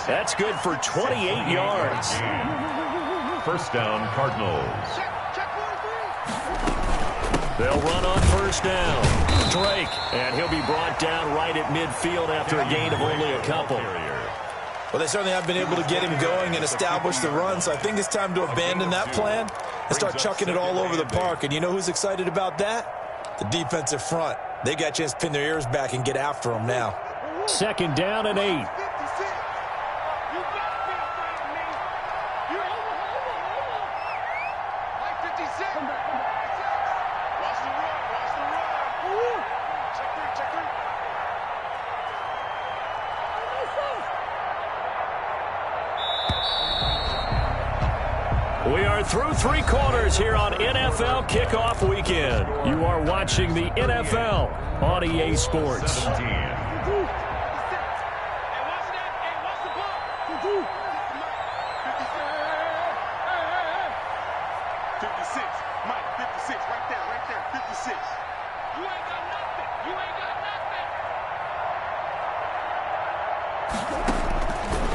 That's good for 28 yards. First down, Cardinals. They'll run on first down. Drake, and he'll be brought down right at midfield after a gain of only a couple. Well, they certainly have been able to get him going and establish the run, so I think it's time to abandon that plan and start chucking it all over the park. And you know who's excited about that? The defensive front, they got a chance to pin their ears back and get after them now. 2nd down and 8. We are through 3 quarters here on NFL Kickoff Weekend. You are watching the NFL on EA Sports.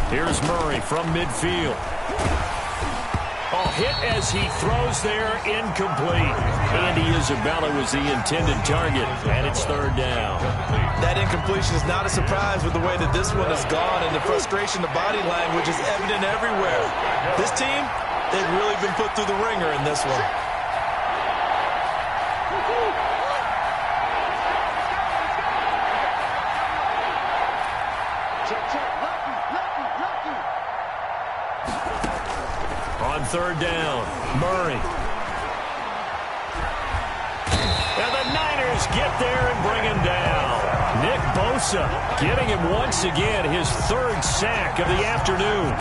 Here's Murray from midfield. Hit as he throws there, incomplete. Andy Isabella was the intended target, and it's 3rd down. That incompletion is not a surprise with the way that this one has gone, and the frustration, the body language is evident everywhere. This team, they've really been put through the ringer in this one. On 3rd down, Murray. And the Niners get there and bring him down. Nick Bosa getting him once again, his 3rd sack of the afternoon.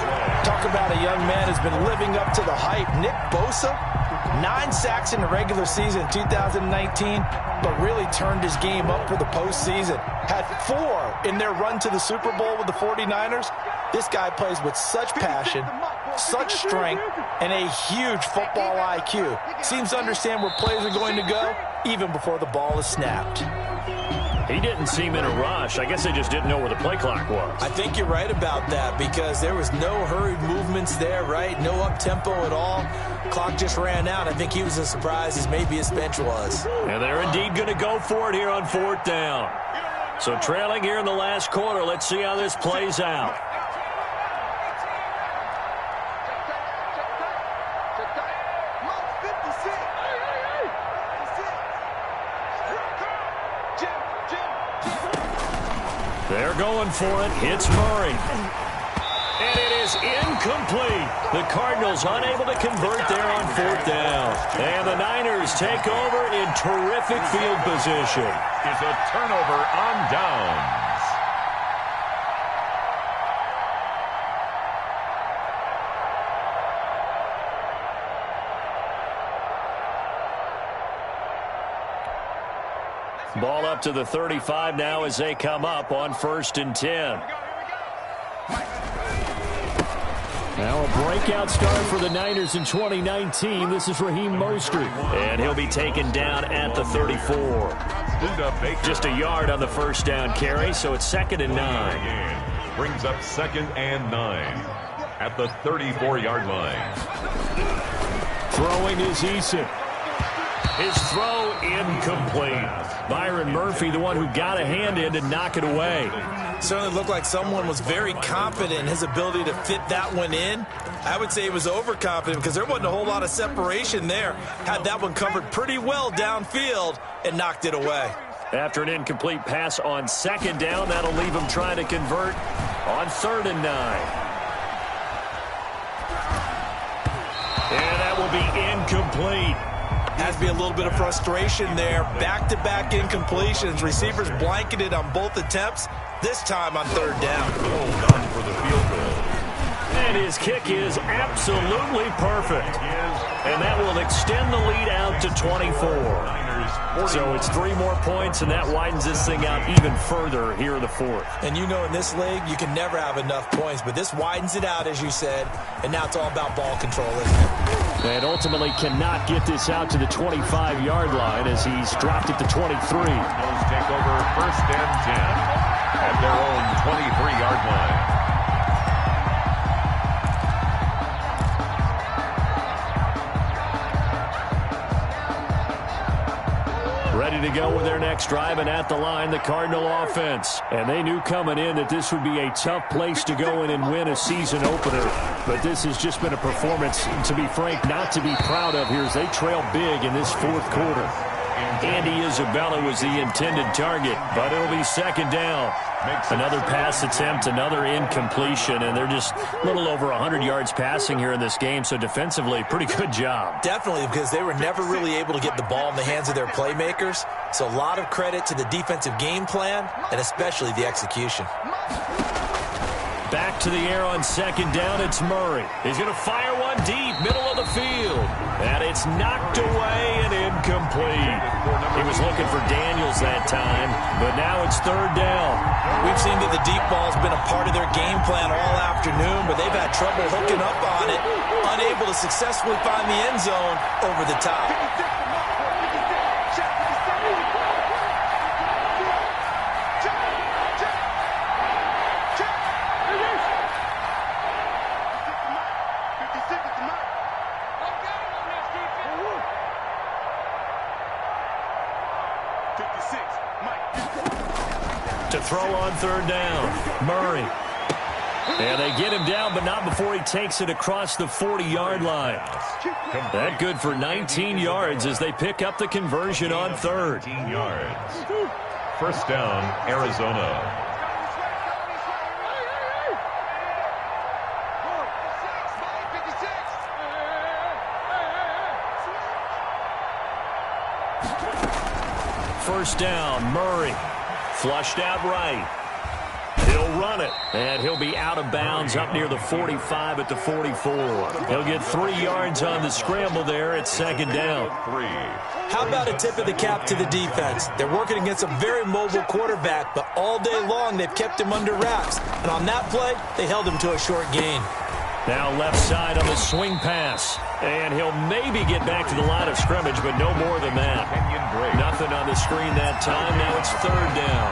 Talk about a young man who's been living up to the hype. Nick Bosa, 9 sacks in the regular season in 2019, but really turned his game up for the postseason. Had 4 in their run to the Super Bowl with the 49ers. This guy plays with such passion, such strength, and a huge football IQ. Seems to understand where plays are going to go even before the ball is snapped. He didn't seem in a rush. I guess they just didn't know where the play clock was. I think you're right about that because there was no hurried movements there, right? No up-tempo at all. Clock just ran out. I think he was as surprised as maybe his bench was. And they're indeed going to go for it here on 4th down. So trailing here in the last quarter. Let's see how this plays out. They're going for it. Hits Murray. And it is incomplete. The Cardinals unable to convert there on 4th down. And the Niners take over in terrific field position. Is a turnover on downs. Ball up to the 35 now as they come up on 1st and 10. Now a breakout start for the Niners in 2019. This is Raheem Mostert. And he'll be taken down at the 34. Just a yard on the 1st down carry, so it's 2nd and 9. Brings up 2nd and 9 at the 34-yard line. Throwing is Eason. His throw incomplete. Byron Murphy, the one who got a hand in to knock it away. Certainly looked like someone was very confident in his ability to fit that one in. I would say he was overconfident because there wasn't a whole lot of separation there. Had that one covered pretty well downfield and knocked it away. After an incomplete pass on 2nd down, that'll leave him trying to convert on 3rd and 9. And that will be incomplete. Has to be a little bit of frustration there. Back-to-back incompletions. Receivers blanketed on both attempts. This time on 3rd down. Hold on for the field goal. And his kick is absolutely perfect. And that will extend the lead out to 24. So it's 3 more points, and that widens this thing out even further here in the 4th. And you know in this league, you can never have enough points, but this widens it out, as you said, and now it's all about ball control, isn't it? And ultimately cannot get this out to the 25-yard line as he's dropped it to 23. Those take over 1st and 10 at their own 23-yard line. Ready to go with their next drive, and at the line, the Cardinal offense. And they knew coming in that this would be a tough place to go in and win a season opener. But this has just been a performance, to be frank, not to be proud of here as they trail big in this 4th quarter. Andy Isabella was the intended target, but it'll be second down. Another pass attempt, another incompletion, and they're just a little over 100 yards passing here in this game, so defensively, pretty good job. Definitely, because they were never really able to get the ball in the hands of their playmakers, so a lot of credit to the defensive game plan, and especially the execution. Back to the air on second down, it's Murray. He's going to fire one deep, middle of the field. And it's knocked away and incomplete. He was looking for Daniels that time, but now it's third down. We've seen that the deep ball has been a part of their game plan all afternoon, but they've had trouble hooking up on it, unable to successfully find the end zone over the top. To throw on third down, Murray. And they get him down, but not before he takes it across the 40-yard line. That good for 19 yards as they pick up the conversion on third. 19 yards. First down, Arizona. First down, Murray. Flushed out right. He'll run it, and he'll be out of bounds up near the 45 at the 44. He'll get 3 yards on the scramble there at second down. How about a tip of the cap to the defense? They're working against a very mobile quarterback, but all day long they've kept him under wraps. And on that play, they held him to a short gain. Now left side on the swing pass. And he'll maybe get back to the line of scrimmage, but no more than that. Nothing on the screen that time. Now it's third down.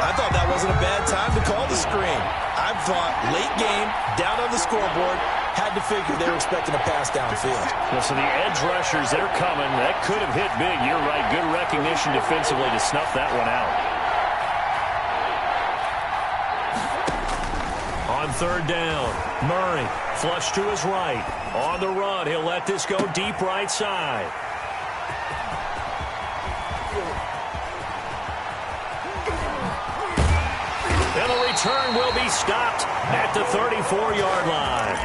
I thought that wasn't a bad time to call the screen. I thought late game, down on the scoreboard, had to figure they were expecting a pass downfield. Well, so the edge rushers, they're coming. That could have hit big. You're right. Good recognition defensively to snuff that one out. On third down, Murray flush to his right. On the run, he'll let this go deep right side. And the return will be stopped at the 34-yard line.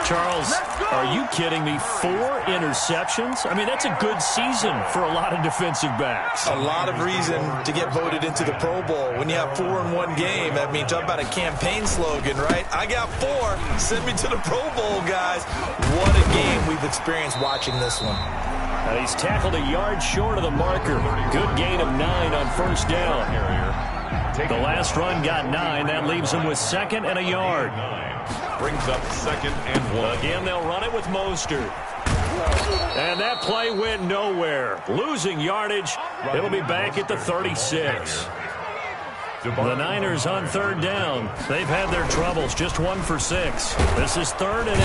Charles, are you kidding me? 4 interceptions? I mean, that's a good season for a lot of defensive backs. A lot of reason to get voted into the Pro Bowl. When you have 4 in one game, I mean, talk about a campaign slogan, right? I got 4. Send me to the Pro Bowl, guys. What a game we've experienced watching this one. And he's tackled a yard short of the marker. Good gain of 9 on first down. The last run got 9. That leaves him with second and a yard. Brings up second and 1. Again, they'll run it with Mostert. And that play went nowhere. Losing yardage. It'll be back at the 36. The Niners on third down. They've had their troubles. Just 1 for 6. This is 3rd and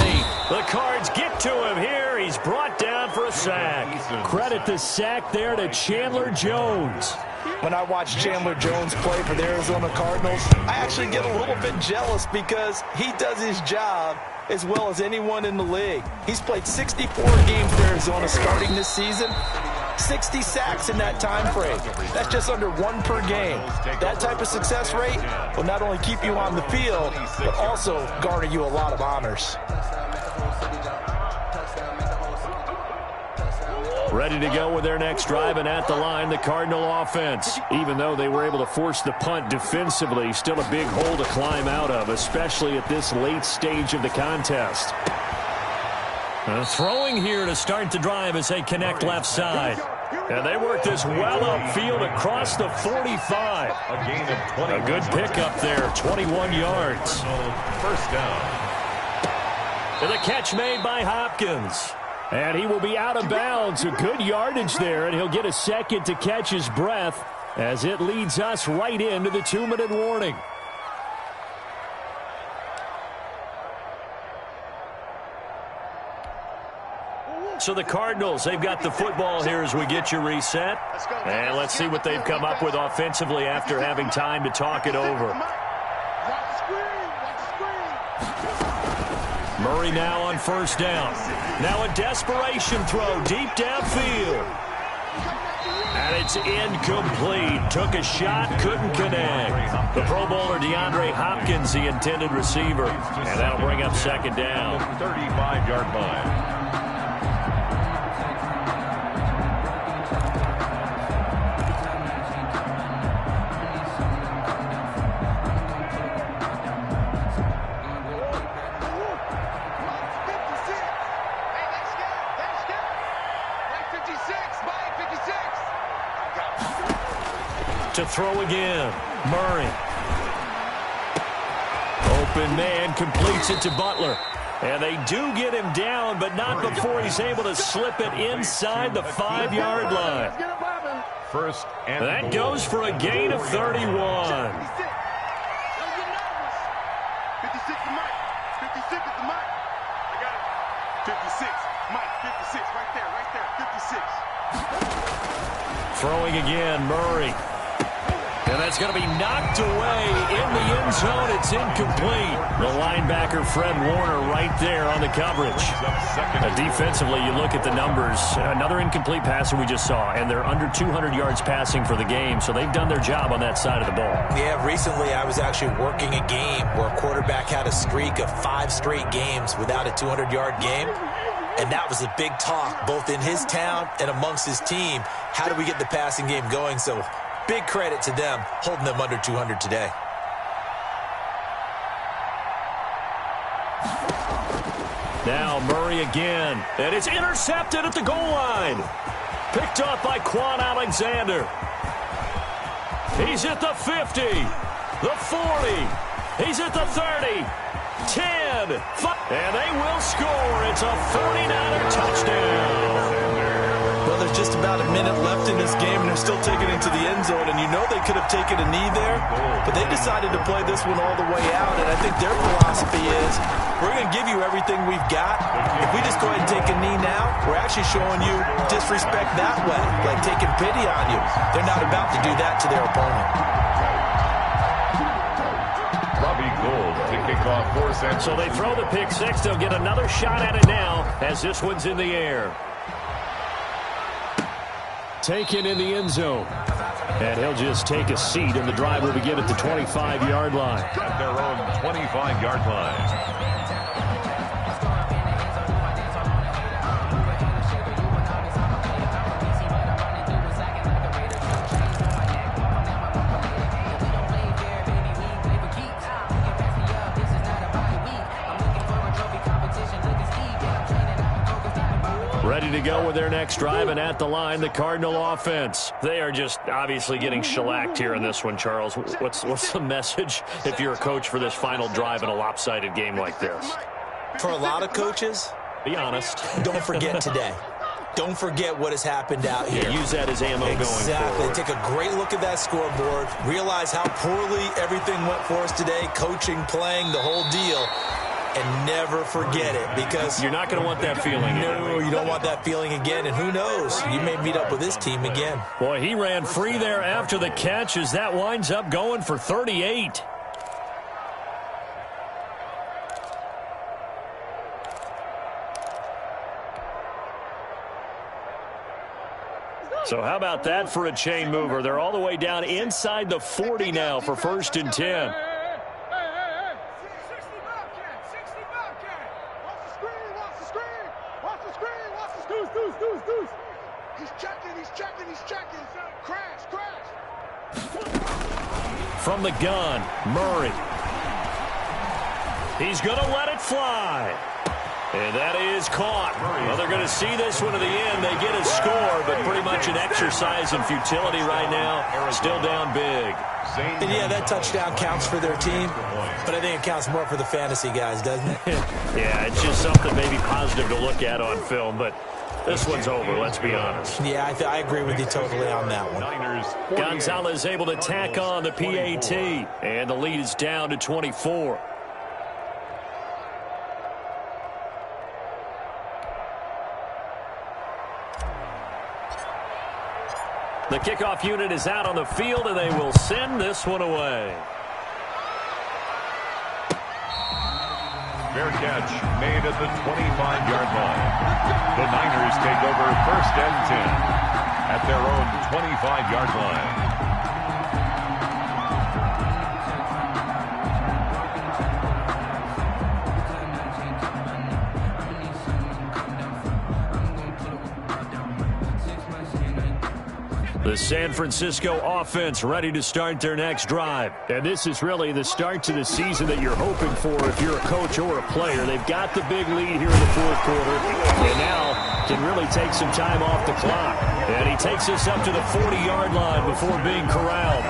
8. The Cards get to him here. He's brought down for a sack. Credit the sack there to Chandler Jones. When I watch Chandler Jones play for the Arizona Cardinals, I actually get a little bit jealous because he does his job as well as anyone in the league. He's played 64 games for Arizona starting this season. 60 sacks in that time frame. That's just under 1 per game. That type of success rate will not only keep you on the field, but also garner you a lot of honors. Ready to go with their next drive, and at the line, the Cardinal offense. Even though they were able to force the punt defensively, still a big hole to climb out of, especially at this late stage of the contest. Throwing here to start the drive as they connect left side. And they work this well upfield across the 45. A gain of 20. A good pickup there, 21 yards. First down. And the catch made by Hopkins. And he will be out of bounds. A good yardage there, and he'll get a second to catch his breath as it leads us right into the 2-minute warning. So the Cardinals, they've got the football here as we get you reset. And let's see what they've come up with offensively after having time to talk it over. Murray now on first down. Now a desperation throw deep downfield. And it's incomplete. Took a shot, couldn't connect. The Pro Bowler DeAndre Hopkins, the intended receiver. And that'll bring up second down. 35-yard line. To throw again, Murray. Open man, completes it to Butler. And they do get him down, but not before he's able to slip it inside the 5-yard line. First and that goes for a gain of 31. 56 to Mike. 56 is the Mike. I got it. 56. Mike, 56. Right there. 56. Throwing again, Murray. And that's going to be knocked away in the end zone. It's incomplete. The linebacker, Fred Warner, right there on the coverage. Defensively, you look at the numbers. Another incomplete passer we just saw, and they're under 200 yards passing for the game, so they've done their job on that side of the ball. Yeah, recently I was actually working a game where a quarterback had a streak of 5 straight games without a 200-yard game. And that was a big talk, both in his town and amongst his team. How do we get the passing game going? So big credit to them, holding them under 200 today. Now Murray again, and it's intercepted at the goal line. Picked off by Quan Alexander. He's at the 50, the 40. He's at the 30, 10, 5, and they will score. It's a 49er touchdown. Well, there's just about a minute left in this game, and they're still taking it to the end zone. And you know they could have taken a knee there, but they decided to play this one all the way out. And I think their philosophy is, we're going to give you everything we've got. If we just go ahead and take a knee now, we're actually showing you disrespect that way, like taking pity on you. They're not about to do that to their opponent. Robbie Gould to kick off for San Francisco. So they throw the pick six. They'll get another shot at it now as this one's in the air. Taken in the end zone. And he'll just take a seat, and the drive will begin at the 25-yard line. At their own 25-yard line. Ready to go with their next drive, and at the line, the Cardinal offense. They are just obviously getting shellacked here in this one, Charles. What's the message if you're a coach for this final drive in a lopsided game like this? For a lot of coaches, be honest. Don't forget today. Don't forget what has happened out here. Yeah, use that as ammo going forward. Exactly. Take a great look at that scoreboard. Realize how poorly everything went for us today. Coaching, playing, the whole deal. And never forget it, because you're not going to want that feeling again. No, you don't want that feeling again. And who knows? You may meet up with this team again. Boy, he ran free there after the catch as that winds up going for 38. So how about that for a chain mover? They're all the way down inside the 40 now for 1st and 10. From the gun, Murray. He's going to let it fly. And that is caught. Well, they're going to see this one to the end. They get a score, but pretty much an exercise in futility right now. Still down big. And yeah, that touchdown counts for their team, but I think it counts more for the fantasy guys, doesn't it? Yeah, it's just something maybe positive to look at on film, but this one's over, let's be honest. Yeah, I agree with you totally on that one. Gonzalez able to tack on the PAT, and the lead is down to 24. The kickoff unit is out on the field, and they will send this one away. Fair catch made at the 25-yard line. The Niners take over 1st and 10 at their own 25-yard line. The San Francisco offense ready to start their next drive. And this is really the start to the season that you're hoping for if you're a coach or a player. They've got the big lead here in the fourth quarter, and now can really take some time off the clock. And he takes us up to the 40-yard line before being corralled.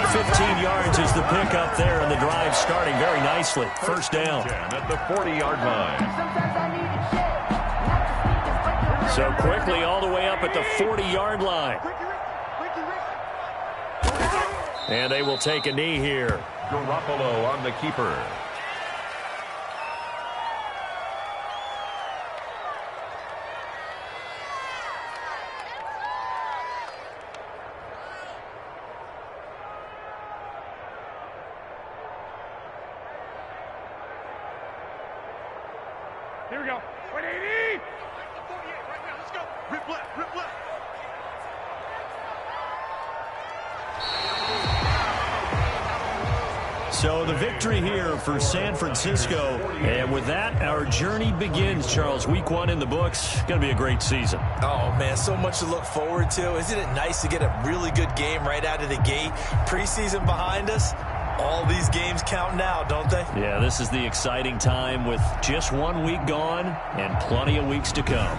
15 yards is the pickup there, and the drive starting very nicely. First down. At the 40-yard line. So quickly all the way up at the 40-yard line. And they will take a knee here. Garoppolo on the keeper. Here we go. 180. Right now, let's go. Rip left, rip left. So the victory here for San Francisco. And with that, our journey begins, Charles. Week 1 in the books. Going to be a great season. Oh, man, so much to look forward to. Isn't it nice to get a really good game right out of the gate? Preseason behind us. All these games count now, don't they? Yeah, this is the exciting time with just 1 week gone and plenty of weeks to come.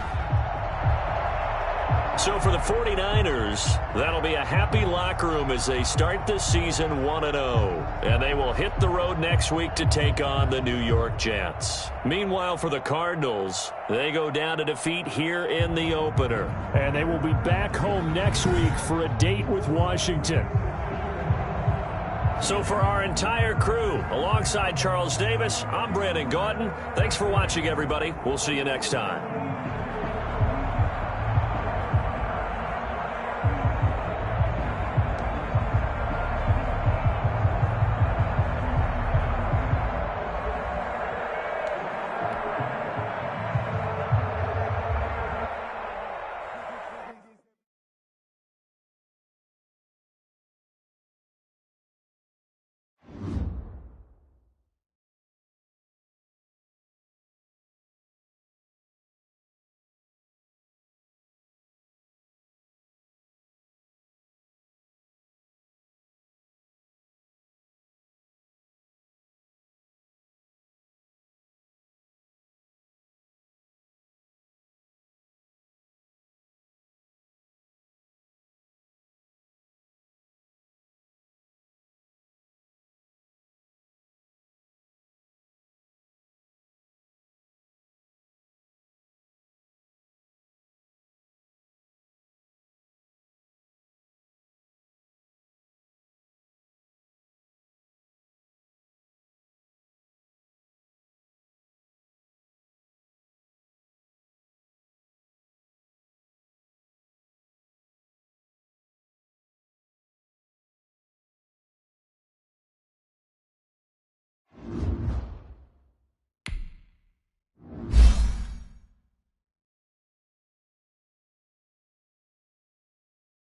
So for the 49ers, that'll be a happy locker room as they start this season 1-0. And they will hit the road next week to take on the New York Jets. Meanwhile, for the Cardinals, they go down to defeat here in the opener. And they will be back home next week for a date with Washington. So for our entire crew, alongside Charles Davis, I'm Brandon Gaudin. Thanks for watching, everybody. We'll see you next time.